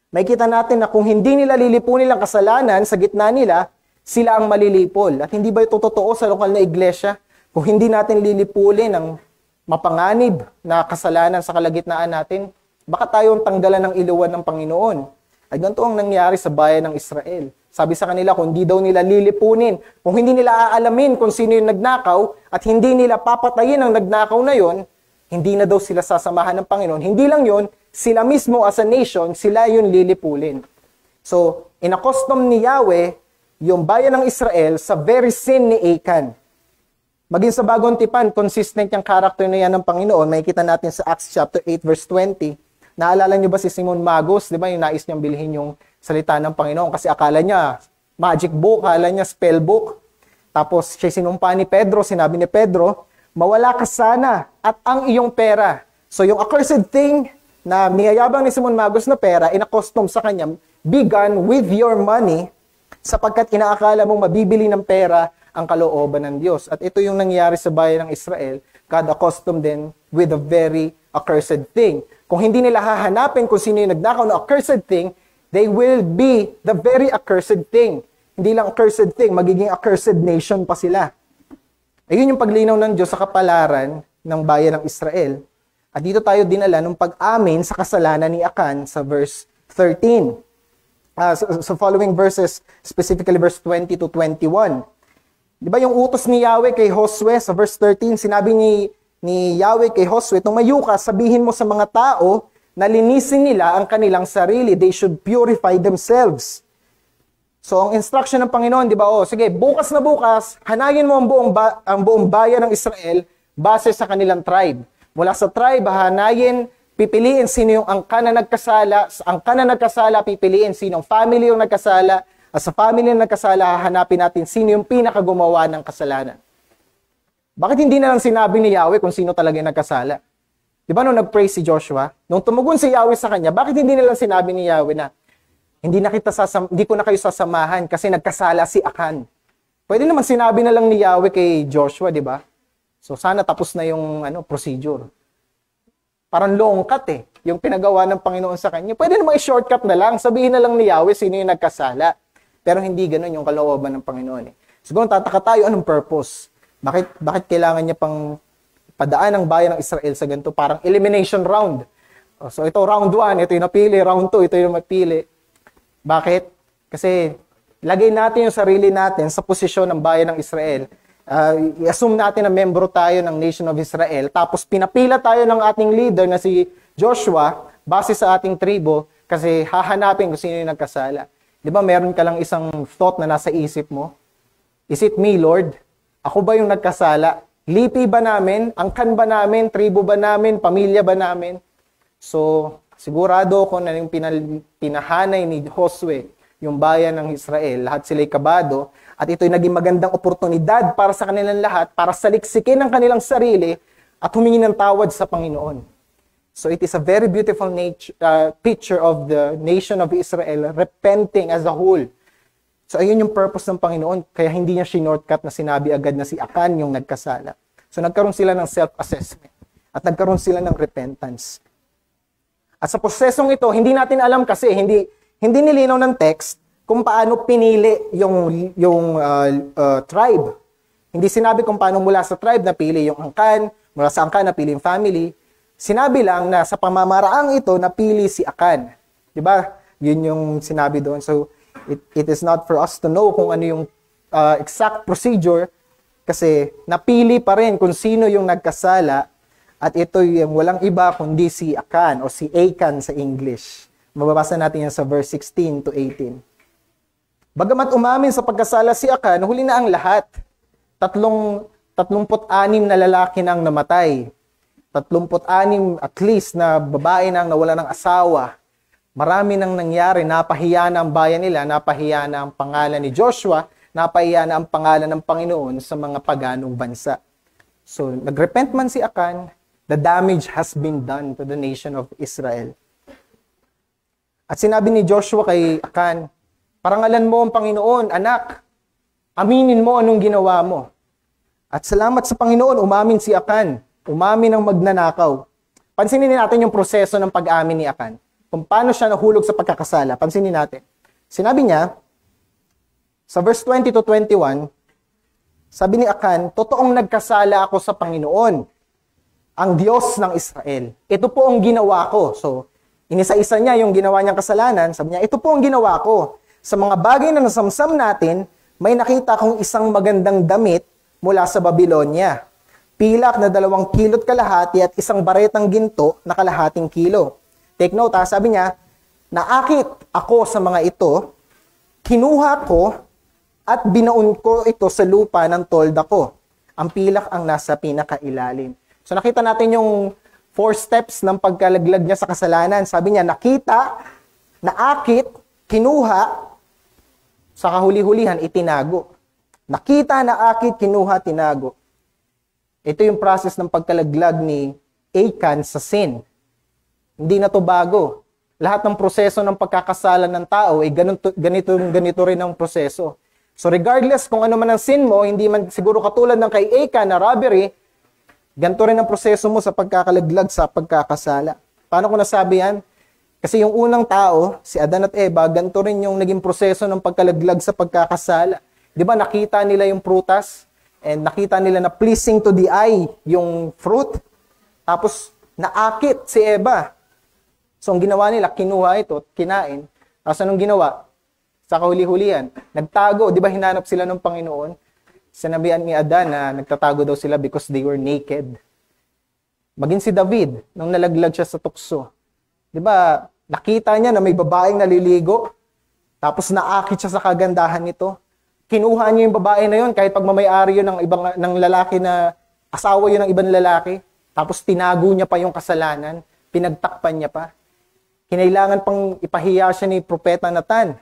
Makikita natin na kung hindi nila lilipunin ang kasalanan sa gitna nila, sila ang malilipol. At hindi ba ito totoo sa lokal na iglesia? Kung hindi natin lilipulin ang mapanganib na kasalanan sa kalagitnaan natin, baka tayong tanggalan ng iluwan ng Panginoon. Ay ganito ang nangyari sa bayan ng Israel. Sabi sa kanila, kung hindi daw nila lilipunin, kung hindi nila aalamin kung sino yung nagnakaw, at hindi nila papatayin ang nagnakaw na yon, hindi na daw sila sasamahan ng Panginoon. Hindi lang yon, sila mismo as a nation, sila yun lilipulin. So, inakostom ni Yahweh yung bayan ng Israel sa very sin ni Achan. Maging sa bagong tipan, consistent yung character na yan ng Panginoon. Makikita natin sa Acts chapter 8 verse 20. Naalala niyo ba si Simon Magus? Di ba yung nais niyang bilhin yung salita ng Panginoon? Kasi akala niya magic book, akala niya spell book. Tapos siya sinumpa ni Pedro, sinabi ni Pedro, mawala ka sana at ang iyong pera. So yung accursed thing na niyayabang ni Simon Magus na pera, inakostom sa kanya, be gone with your money sapagkat inaakala mong mabibili ng pera ang kalooban ng Diyos. At ito yung nangyari sa bayan ng Israel. God accustomed them with a very accursed thing. Kung hindi nila hahanapin kung sino yung nagnakaw na accursed thing, they will be the very accursed thing. Hindi lang accursed thing, magiging accursed nation pa sila. Ayun yung paglinaw ng Diyos sa kapalaran ng bayan ng Israel. At dito tayo dinala nung pag-amin sa kasalanan ni Achan sa verse 13. So following verses, specifically verse 20 to 21. Di ba yung utos ni Yahweh kay Josue sa verse 13, sinabi ni Yahweh kay Josue, tumayo ka, sabihin mo sa mga tao na linisin nila ang kanilang sarili. They should purify themselves. So, ang instruction ng Panginoon, di ba, sige, bukas na bukas, hanayin mo ang buong bayan ng Israel base sa kanilang tribe. Mula sa tribe, hanayin, pipiliin sino yung angka na nagkasala, sa angka na nagkasala, pipiliin sino yung family yung nagkasala, at sa family na nagkasala, hahanapin natin sino yung pinakagumawa ng kasalanan. Bakit hindi na lang sinabi ni Yahweh kung sino talaga yung nagkasala? Di ba nung nag-pray si Joshua? Nung tumugon si Yahweh sa kanya, bakit hindi nila sinabi ni Yahweh na, hindi ko na kayo sasamahan kasi nagkasala si Akan. Pwede naman sinabi na lang ni Yahweh kay Joshua, di ba? So sana tapos na yung procedure. Parang long cut yung pinagawa ng Panginoon sa kanya. Pwede naman i-shortcut na lang, sabihin na lang ni Yahweh sino yung nagkasala. Pero hindi ganoon yung kalooban ng Panginoon. Siguro tataka tayo, anong purpose? Bakit kailangan niya pang padaan ang bayan ng Israel sa ganito? Parang elimination round. So ito round 1, ito yung napili, round 2, ito yung napili. Bakit? Kasi lagay natin yung sarili natin sa posisyon ng bayan ng Israel. I-assume natin na membro tayo ng Nation of Israel, tapos pinapila tayo ng ating leader na si Joshua base sa ating tribo kasi hahanapin kung sino yung nagkasala. Di ba meron ka lang isang thought na nasa isip mo? Is it me, Lord? Ako ba yung nagkasala? Lipi ba namin? Angkan ba namin? Tribo ba namin? Pamilya ba namin? So, sigurado ko na yung pinahanay ni Josue, yung bayan ng Israel, lahat sila'y kabado, at ito'y naging magandang oportunidad para sa kanilang lahat, para saliksikin ang kanilang sarili at humingi ng tawad sa Panginoon. So it is a very beautiful picture of the nation of Israel repenting as a whole. So ayun yung purpose ng Panginoon, kaya hindi niya shortcut na sinabi agad na si Akan yung nagkasala. So nagkaroon sila ng self-assessment at nagkaroon sila ng repentance. At sa prosesong ito, hindi natin alam kasi, hindi nilinaw ng text kung paano pinili yung tribe. Hindi sinabi kung paano mula sa tribe napili yung angkan, mula sa angkan napili yung family. Sinabi lang na sa pamamaraang ito napili si Akan. 'Di ba? Yun yung sinabi doon. So it is not for us to know kung ano yung exact procedure kasi napili pa rin kung sino yung nagkasala at ito yung walang iba kundi si Akan o si Achan sa English. Mababasa natin yan sa verse 16 to 18. Bagamat umamin sa pagkasala si Akan, huli na ang lahat. 36 na lalaki nang namatay. 36 at least na babae nang nawala ng asawa. Marami nang nangyari, napahiya na ang bayan nila, napahiya na ang pangalan ni Joshua, napahiya na ang pangalan ng Panginoon sa mga paganong bansa. So, nagrepent man si Akan, the damage has been done to the nation of Israel. At sinabi ni Joshua kay Akan, parangalan mo ang Panginoon, anak. Aminin mo anong ginawa mo. At salamat sa Panginoon, umamin si Akan. Umamin ng magnanakaw. Pansinin natin yung proseso ng pag-amin ni Akan. Kung paano siya nahulog sa pagkakasala. Pansinin natin. Sinabi niya, sa verse 20 to 21, sabi ni Akan, totoong nagkasala ako sa Panginoon, ang Diyos ng Israel. Ito po ang ginawa ko. So, inisa-isa niya yung ginawa niyang kasalanan. Sabi niya, ito po ang ginawa ko. Sa mga bagay na nasamsam natin, may nakita kong isang magandang damit mula sa Babylonia. Pilak na 2 kilot kalahati at isang baretang ginto na kalahating kilo. Take note sabi niya, naakit ako sa mga ito, kinuha ko at binaon ko ito sa lupa ng tolda ko. Ang pilak ang nasa pinakailalim. So nakita natin yung 4 steps ng pagkalaglag niya sa kasalanan. Sabi niya, nakita, naakit, kinuha, sa kahuli-hulihan, itinago. Nakita, naakit, kinuha, tinago. Ito yung process ng pagkalaglag ni Achan sa sin. Hindi na to bago. Lahat ng proseso ng pagkakasala ng tao ay ganito rin ang proseso. So regardless kung ano man ang sin mo, hindi man siguro katulad ng kay Achan na robbery, ganito rin ang proseso mo sa pagkakalaglag sa pagkakasala. Paano ko nasabi yan? Kasi yung unang tao, si Adan at Eva, ganito rin yung naging proseso ng pagkalaglag sa pagkakasala. Di ba nakita nila yung prutas? And nakita nila na pleasing to the eye yung fruit. Tapos naakit si Eva. So ang ginawa nila, kinuha ito, kinain. Tapos anong ginawa? Sa kahuli-hulihan, nagtago. Di ba hinanap sila ng Panginoon? Sinabihan ni Adan na nagtatago daw sila because they were naked. Maging si David, nung nalaglag siya sa tukso. Di ba, nakita niya na may babaeng naliligo, tapos naakit siya sa kagandahan nito. Kinuha niya yung babae na yun, kahit pagmamayari yun ng lalaki na asawa yun ng ibang lalaki, tapos tinago niya pa yung kasalanan, pinagtakpan niya pa. Kinailangan pang ipahiya siya ni Propeta Nathan.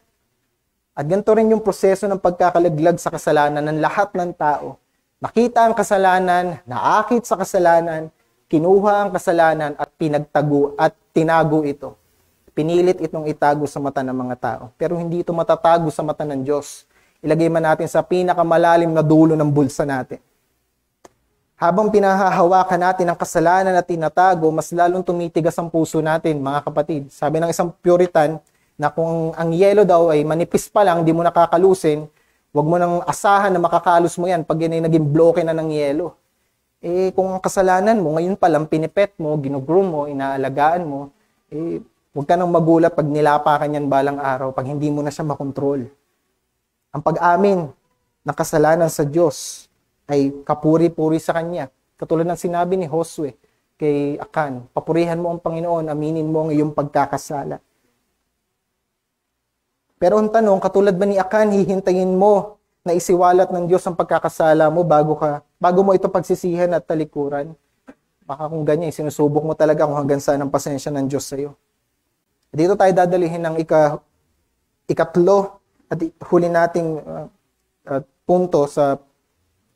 At ganito rin yung proseso ng pagkakalaglag sa kasalanan ng lahat ng tao. Nakita ang kasalanan, naakit sa kasalanan, kinuha ang kasalanan at pinagtago at tinago ito. Pinilit itong itago sa mata ng mga tao. Pero hindi ito matatago sa mata ng Diyos. Ilagay man natin sa pinakamalalim na dulo ng bulsa natin. Habang pinahahawakan natin ang kasalanan at tinatago, mas lalong tumitigas ang puso natin, mga kapatid. Sabi ng isang Puritan na kung ang yelo daw ay manipis pa lang, di mo nakakalusin, huwag mo nang asahan na makakalos mo yan pag yan ay naging bloke na ng yelo. Kung ang kasalanan mo, ngayon pa lang pinipet mo, ginugroom mo, inaalagaan mo, huwag ka nang magulat pag nilapakan yan balang araw, pag hindi mo na siya makontrol. Ang pag-amin ng kasalanan sa Diyos ay kapuri-puri sa Kanya. Katulad ng sinabi ni Josue kay Akan, papurihan mo ang Panginoon, aminin mo ang iyong pagkakasala. Pero ang tanong, katulad ba ni Akan, hihintayin mo na isiwalat ng Diyos ang pagkakasala mo bago mo ito pagsisihan at talikuran? Baka kung ganyan, sinusubok mo talaga kung hanggang saan ang pasensya ng Diyos sa iyo. Dito tayo dadalihin ng ikatlo at huli nating punto sa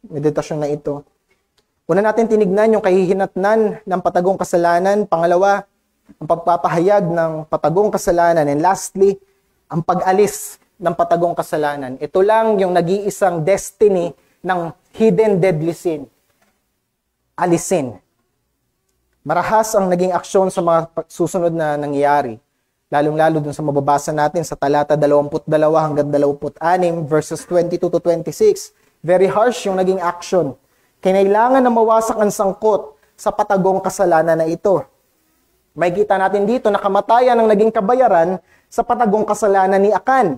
meditasyon na ito. Una natin tinignan yung kahihinatnan ng patagong kasalanan. Pangalawa, ang pagpapahayag ng patagong kasalanan. And lastly, ang pag-alis ng patagong kasalanan. Ito lang yung nag-iisang destiny ng hidden deadly sin. Alisin. Marahas ang naging aksyon sa mga susunod na nangyayari. Lalong-lalo dun sa mababasa natin sa talata 22 hanggang 26, verses 22 to 26. Very harsh yung naging action. Kinailangan na mawasak ang sangkot sa patagong kasalanan na ito. May kita natin dito na kamatayan ang naging kabayaran sa patagong kasalanan ni Akan.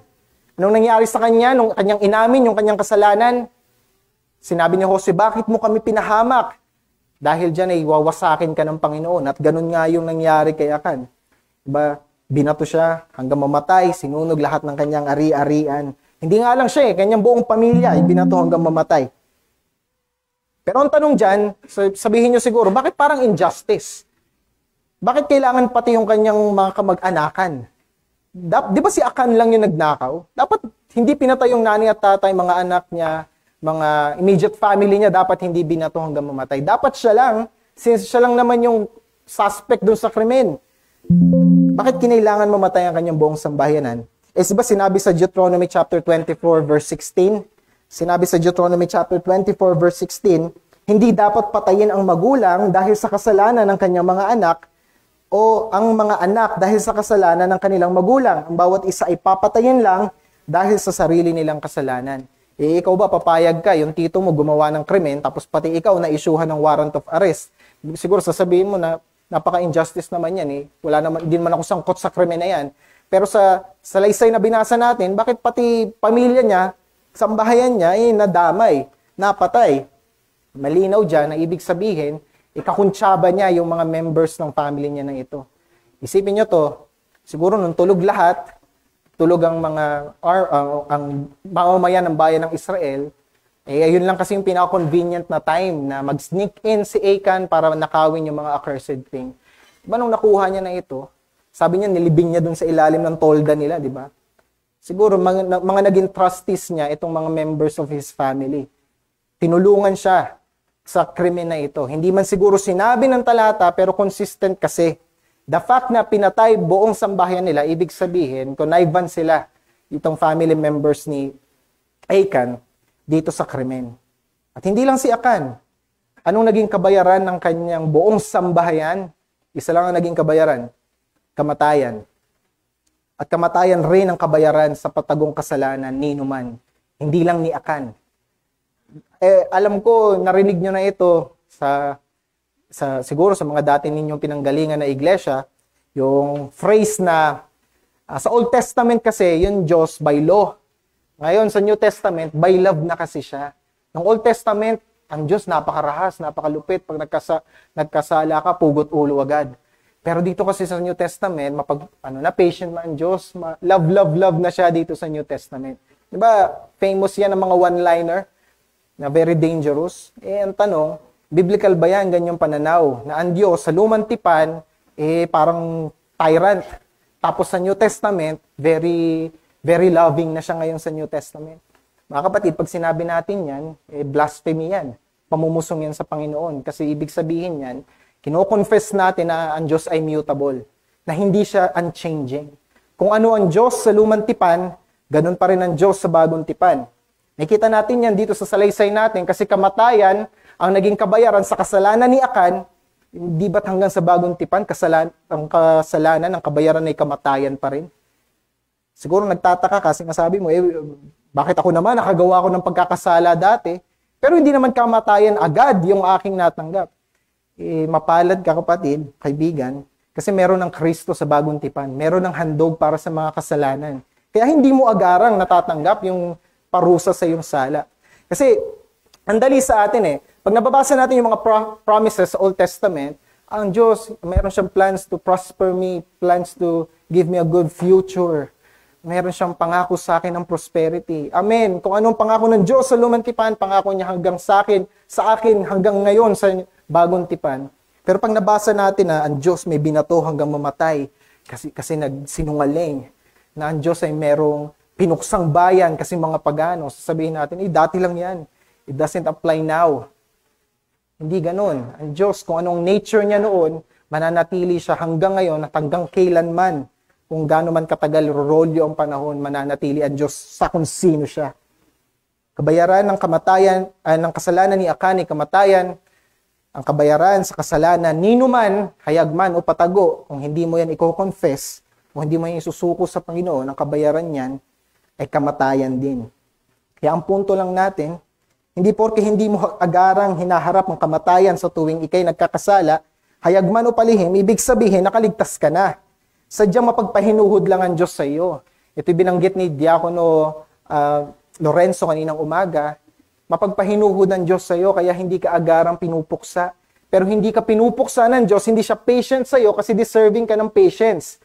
Anong nangyari sa kanya nung kanyang inamin yung kanyang kasalanan? Sinabi ni Jose, bakit mo kami pinahamak? Dahil dyan ay wawasakin ka ng Panginoon. At ganun nga yung nangyari kay Akan. Diba? Binato siya hanggang mamatay, sinunog lahat ng kanyang ari-arian. Hindi nga lang siya kanyang buong pamilya binato hanggang mamatay. Pero ang tanong dyan, sabihin nyo siguro, bakit parang injustice? Bakit kailangan pati yung kanyang mga kamag-anakan? Di ba si Akan lang yung nagnakaw? Dapat hindi pinatay yung nanay at tatay, mga anak niya, mga immediate family niya, dapat hindi binato hanggang mamatay. Dapat siya lang, since siya lang naman yung suspect dun sa krimen. Bakit kinailangan mamatay ang kanyang buong sambayanan? Diba sinabi sa Deuteronomy chapter 24 verse 16? Sinabi sa Deuteronomy chapter 24 verse 16, hindi dapat patayin ang magulang dahil sa kasalanan ng kanyang mga anak o ang mga anak dahil sa kasalanan ng kanilang magulang. Ang bawat isa ay papatayin lang dahil sa sarili nilang kasalanan. Ikaw ba papayag ka, yung tito mo gumawa ng krimen, tapos pati ikaw na isyuhan ng warrant of arrest? Siguro sasabihin mo na napaka-injustice naman yan Wala naman, hindi naman ako sangkot sa krimen na yan. Pero sa salaysay na binasa natin, bakit pati pamilya niya, sambahayan niya, nadamay, napatay? Malinaw dyan na ibig sabihin, ikakuntsaba niya yung mga members ng family niya na ito. Isipin niyo to, siguro nung tulog lahat, tulog ang mga ang mamamayan ng bayan ng Israel, ayun lang kasi yung pinaka-convenient na time na mag-sneak in si Achan para nakawin yung mga accursed thing. Diba nung nakuha niya na ito, sabi niya, nilibing niya dun sa ilalim ng tolda nila, di ba? Siguro, mga naging trustees niya, itong mga members of his family. Tinulungan siya sa krimen na ito. Hindi man siguro sinabi ng talata, pero consistent kasi. The fact na pinatay buong sambahayan nila, ibig sabihin, connivance sila, itong family members ni Achan, dito sa krimen. At hindi lang si Achan. Anong naging kabayaran ng kanyang buong sambahayan? Isa lang ang naging kabayaran. Kamatayan. At kamatayan rin ang kabayaran sa patagong kasalanan ni Numan. Hindi lang ni Achan. Alam ko, narinig nyo na ito siguro sa mga dati ninyong pinanggalingan na iglesia, yung phrase na sa Old Testament kasi, yung Diyos by law. Ngayon, sa New Testament, by love na kasi siya. Ng Old Testament, ang Diyos napakarahas, napakalupit. Pag nagkasala ka, pugot ulo agad. Pero dito kasi sa New Testament, patient man ang Diyos, love na siya dito sa New Testament. Diba, famous yan ng mga one-liner na very dangerous. Ang tanong, biblical ba yan, ganyang pananaw? Na ang Diyos sa lumang tipan, parang tyrant. Tapos sa New Testament, very, very loving na siya ngayon sa New Testament. Mga kapatid, pag sinabi natin yan, blasphemy yan. Pamumusong yan sa Panginoon. Kasi ibig sabihin yan, Kino-confess natin na ang Diyos ay mutable, na hindi siya unchanging. Kung ano ang Diyos sa lumang tipan, ganun pa rin ang Diyos sa bagong tipan. Nakita natin yan dito sa salaysay natin kasi kamatayan ang naging kabayaran sa kasalanan ni Akan. Hindi ba't hanggang sa bagong tipan, ang kasalanan, ang kabayaran ay kamatayan pa rin? Siguro nagtataka kasi masabi mo, bakit ako naman nakagawa ko ng pagkakasala dati, pero hindi naman kamatayan agad yung aking natanggap. Mapalad ka kapatid, kaibigan, kasi meron ng Kristo sa bagong tipan. Meron ng handog para sa mga kasalanan. Kaya hindi mo agarang natatanggap yung parusa sa iyong sala. Kasi, ang dali sa atin pag nababasa natin yung mga promises sa Old Testament, ang Diyos, meron siyang plans to prosper me, plans to give me a good future. Meron siyang pangako sa akin ng prosperity. Amen. Kung anong pangako ng Diyos sa lumang tipan, pangako niya hanggang sa akin hanggang ngayon sa bagong tipan. Pero pag nabasa natin na ang Diyos may binato hanggang mamatay kasi nagsinungaling, na ang Diyos ay merong pinuksang bayan kasi mga pagano, sasabihin natin, dati lang yan. It doesn't apply now. Hindi ganun. Ang Diyos, kung anong nature niya noon, mananatili siya hanggang ngayon at hanggang kailanman. Kung gaano man katagal, rolyo ang panahon, mananatili ang Diyos sa kung sino siya. Kabayaran ng kamatayan, ng kasalanan ni Akan ay kamatayan. Ang kabayaran sa kasalanan, ninuman, hayagman o patago, kung hindi mo yan i-confess, kung hindi mo yan isusuko sa Panginoon, ang kabayaran niyan ay kamatayan din. Kaya ang punto lang natin, hindi porke hindi mo agarang hinaharap ang kamatayan sa tuwing ikay nagkakasala, hayagman o palihim, ibig sabihin nakaligtas ka na. Sadyang mapagpahinuhod lang ang Diyos sa iyo. Ito binanggit ni Diakono Lorenzo kaninang umaga, mapagpahinuhod ng Diyos sa iyo kaya hindi ka agarang pinupuksa. Pero hindi ka pinupuksa ng Diyos, hindi siya patient sa iyo kasi deserving ka ng patience.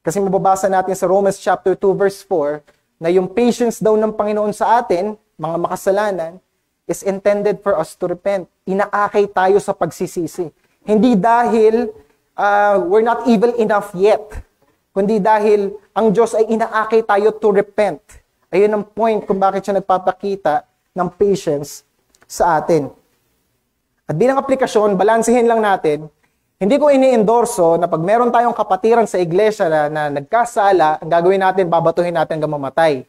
Kasi mababasa natin sa Romans chapter 2 verse 4 na yung patience daw ng Panginoon sa atin, mga makasalanan, is intended for us to repent. Inaakay tayo sa pagsisisi. Hindi dahil we're not evil enough yet, kundi dahil ang Diyos ay inaakay tayo to repent. Ayun ang point kung bakit siya nagpapakita ng patience sa atin. At bilang aplikasyon, balansehin lang natin, hindi ko ini-endorso na pag meron tayong kapatiran sa iglesia na nagkasala, ang gagawin natin, babatuhin natin hanggang mamatay.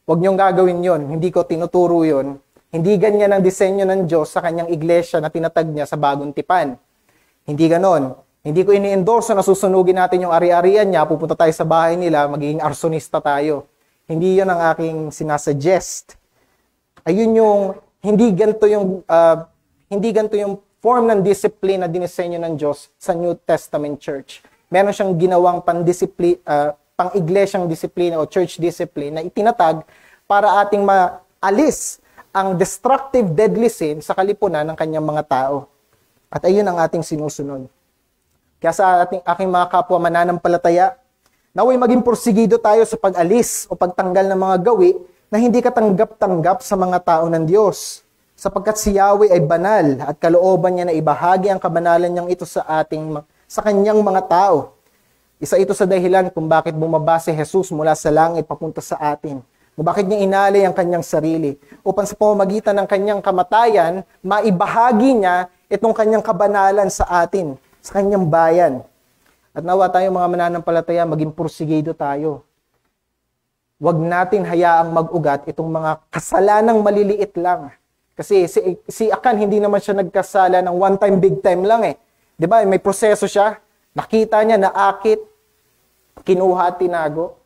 Huwag niyong gagawin yon. Hindi ko tinuturo yon. Hindi ganyan ang disenyo ng Diyos sa kanyang iglesia na tinatag niya sa bagong tipan. Hindi ganon. Hindi ko ini-endorso na susunugin natin yung ari-arian niya, pupunta tayo sa bahay nila, magiging arsonista tayo. Hindi yon ang aking sinasuggest. Ayun yung, hindi ganito yung form ng discipline na dinisenyo ng Diyos sa New Testament Church. Meron siyang ginawang pang-iglesyang disiplina o church discipline na itinatag para ating maalis ang destructive deadly sin sa kalipunan ng kanyang mga tao. At ayun ang ating sinusunod. Kaya sa aking mga kapwa mananampalataya, naway maging porsigido tayo sa pag-alis o pagtanggal ng mga gawi na hindi katanggap-tanggap sa mga tao ng Diyos. Sapagkat si Yahweh ay banal at kalooban niya na ibahagi ang kabanalan niyang ito sa kanyang mga tao. Isa ito sa dahilan kung bakit bumaba si Jesus mula sa langit papunta sa atin. Kung bakit niya inalay ang kanyang sarili. Upang sa pamamagitan ng kanyang kamatayan, maibahagi niya itong kanyang kabanalan sa atin, sa kanyang bayan. At nawa tayong mga mananampalataya, maging porsigido tayo. Huwag natin hayaang mag-ugat itong mga kasalanang maliliit lang. Kasi si Akan, hindi naman siya nagkasala ng one time, big time lang eh. 'Di ba? May proseso siya. Nakita niya, naakit, kinuha at tinago.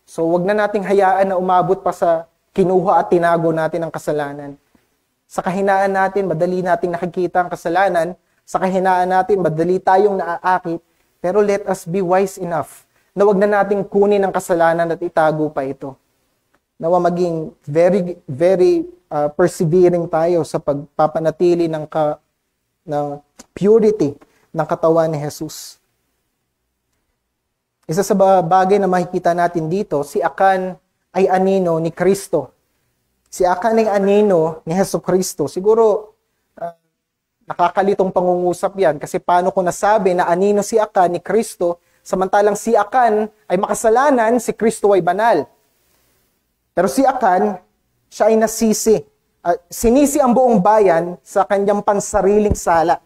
So, wag na nating hayaan na umabot pa sa kinuha at tinago natin ang kasalanan. Sa kahinaan natin, madali nating nakikita ang kasalanan. Sa kahinaan natin, madali tayong naaakit. Pero let us be wise enough na wag na nating kunin ang kasalanan at itago pa ito. Nawa maging very, very persevering tayo sa pagpapanatili ng purity ng katawan ni Jesus. Isa sa bagay na makikita natin dito, si Akan ay anino ni Kristo. Si Akan ay anino ni Jesucristo. Siguro, nakakalitong pangungusap yan kasi paano ko nasabi na anino si Akan ni Kristo samantalang si Akan ay makasalanan, si Kristo ay banal. Pero si Akan, siya ay nasisi. Sinisi ang buong bayan sa kanyang pansariling sala.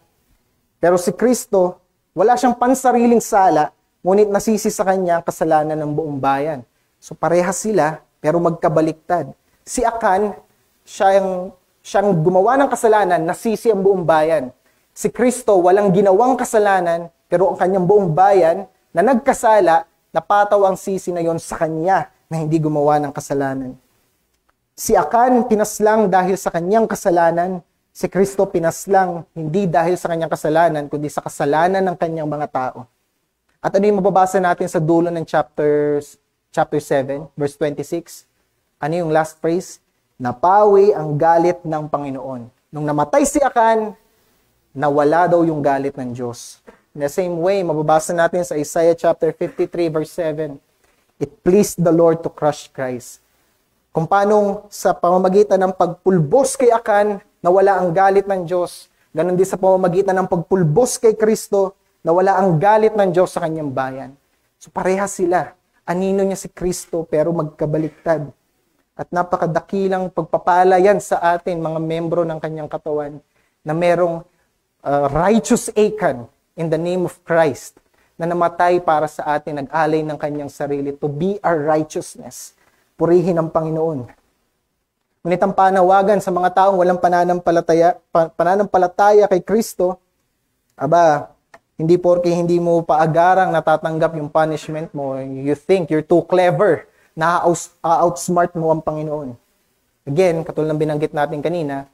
Pero si Kristo, wala siyang pansariling sala, ngunit nasisi sa kanya ang kasalanan ng buong bayan. So parehas sila, pero magkabaliktad. Si Akan, siyang gumawa ng kasalanan, nasisi ang buong bayan. Si Kristo, walang ginawang kasalanan, pero ang kanyang buong bayan na nagkasala, napataw ang sisi na yon sa kanya na hindi gumawa ng kasalanan. Si Akan pinaslang dahil sa kanyang kasalanan, si Kristo pinaslang hindi dahil sa kanyang kasalanan, kundi sa kasalanan ng kanyang mga tao. At ano yung mababasa natin sa dulo ng chapter 7, verse 26? Ano yung last phrase? Napawi ang galit ng Panginoon. Nung namatay si Akan, nawala daw yung galit ng Diyos. In the same way, mababasa natin sa Isaiah chapter 53, verse 7, it pleased the Lord to crush Christ. Kung paano sa pamamagitan ng pagpulbos kay Akan, nawala ang galit ng Diyos. Ganon din sa pamamagitan ng pagpulbos kay Kristo, nawala ang galit ng Diyos sa kanyang bayan. So parehas sila. Anino niya si Kristo pero magkabaliktad. At napakadakilang pagpapala yan sa atin, mga membro ng kanyang katawan, na merong righteous Achan in the name of Christ, na namatay para sa atin, nag-alay ng kanyang sarili to be our righteousness. Purihin ang Panginoon. Ngunit ang panawagan sa mga taong walang pananampalataya kay Kristo, hindi porke hindi mo paagarang natatanggap yung punishment mo, you think you're too clever, na-outsmart mo ang Panginoon. Again, katulad ng binanggit natin kanina,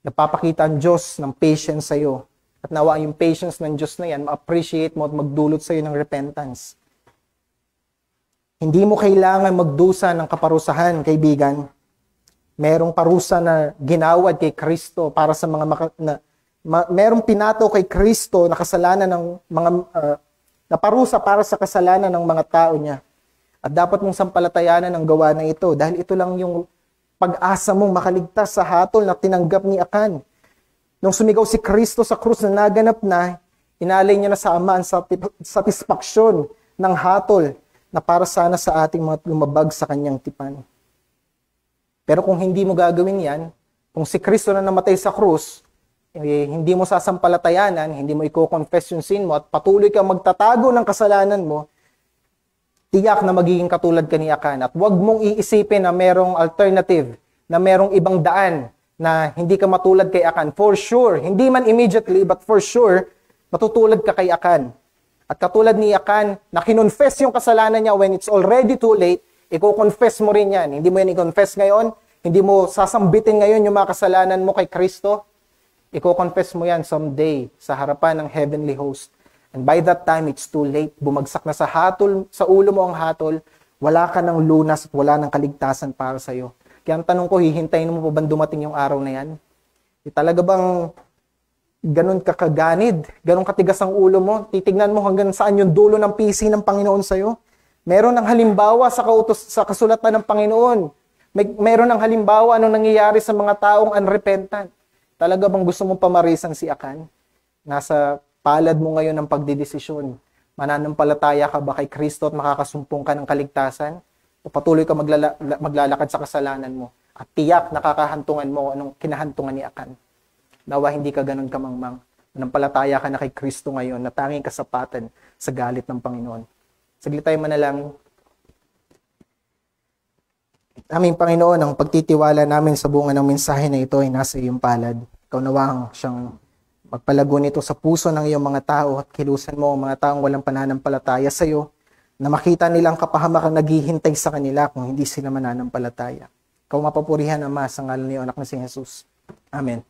napapakita ang Diyos ng patience sa iyo. At nawa yung patience ng Diyos na yan, ma-appreciate mo at magdulot sa iyo ng repentance. Hindi mo kailangan magdusa ng kaparusahan, kaibigan. Merong parusa na ginawad kay Kristo para sa mga merong pinato kay Kristo na kasalanan ng mga na parusa para sa kasalanan ng mga tao niya. At dapat mong sampalatayanan ang gawa na ito dahil ito lang yung pag-asa mong makaligtas sa hatol na tinanggap ni Akan. Nung sumigaw si Kristo sa krus na naganap na, inalay niya na sa Ama ang satisfaksyon ng hatol na para sana sa ating mga lumabag sa kanyang tipan. Pero kung hindi mo gagawin yan, kung si Kristo na namatay sa krus, hindi mo sasampalatayanan, hindi mo i-confess yung sin mo, at patuloy kang magtatago ng kasalanan mo, tiyak na magiging katulad ka ni Akan. At huwag mong iisipin na merong alternative, na merong ibang daan, na hindi ka matulad kay Akan. For sure, hindi man immediately, but for sure, matutulad ka kay Akan. At katulad ni Akan, na kinonfess yung kasalanan niya when it's already too late, i-confess mo rin yan. Hindi mo yan i-confess ngayon, hindi mo sasambitin ngayon yung mga kasalanan mo kay Kristo, i-confess mo yan someday sa harapan ng heavenly host. And by that time, it's too late. Bumagsak na sa hatol, sa ulo mo ang hatol, wala ka ng lunas at wala ng kaligtasan para sa iyo. Kaya ang tanong ko, hihintayin mo pa ba dumating yung araw na yan? Talaga bang ganun kakaganid, ganun katigas ang ulo mo, titignan mo hanggang saan yung dulo ng PC ng Panginoon sa'yo. Meron ng halimbawa sa kasulatan ng Panginoon. Meron ng halimbawa anong nangyayari sa mga taong unrepentant. Talaga bang gusto mong pamarisan si Akan? Nasa palad mo ngayon ng pagdidesisyon. Mananampalataya ka ba kay Kristo at makakasumpong ka ng kaligtasan? O patuloy ka maglalakad sa kasalanan mo? At tiyak nakakahantungan mo anong kinahantungan ni Akan. Nawa hindi ka ganun kamangmang. Nanampalataya ka na kay Kristo ngayon na tanging kasapatan sa galit ng Panginoon. Saglit tayo manalangin. Aming Panginoon, ang pagtitiwala namin sa bunga ng mensahe na ito ay nasa iyong palad. Ikaw nawang siyang magpalago nito sa puso ng iyong mga tao at kilusan mo ang mga taong walang pananampalataya sa iyo na makita nilang kapahamakan naghihintay sa kanila kung hindi sila mananampalataya. Ikaw mapapurihan, Ama, sa ngalan ni Anak na si Jesus. Amen.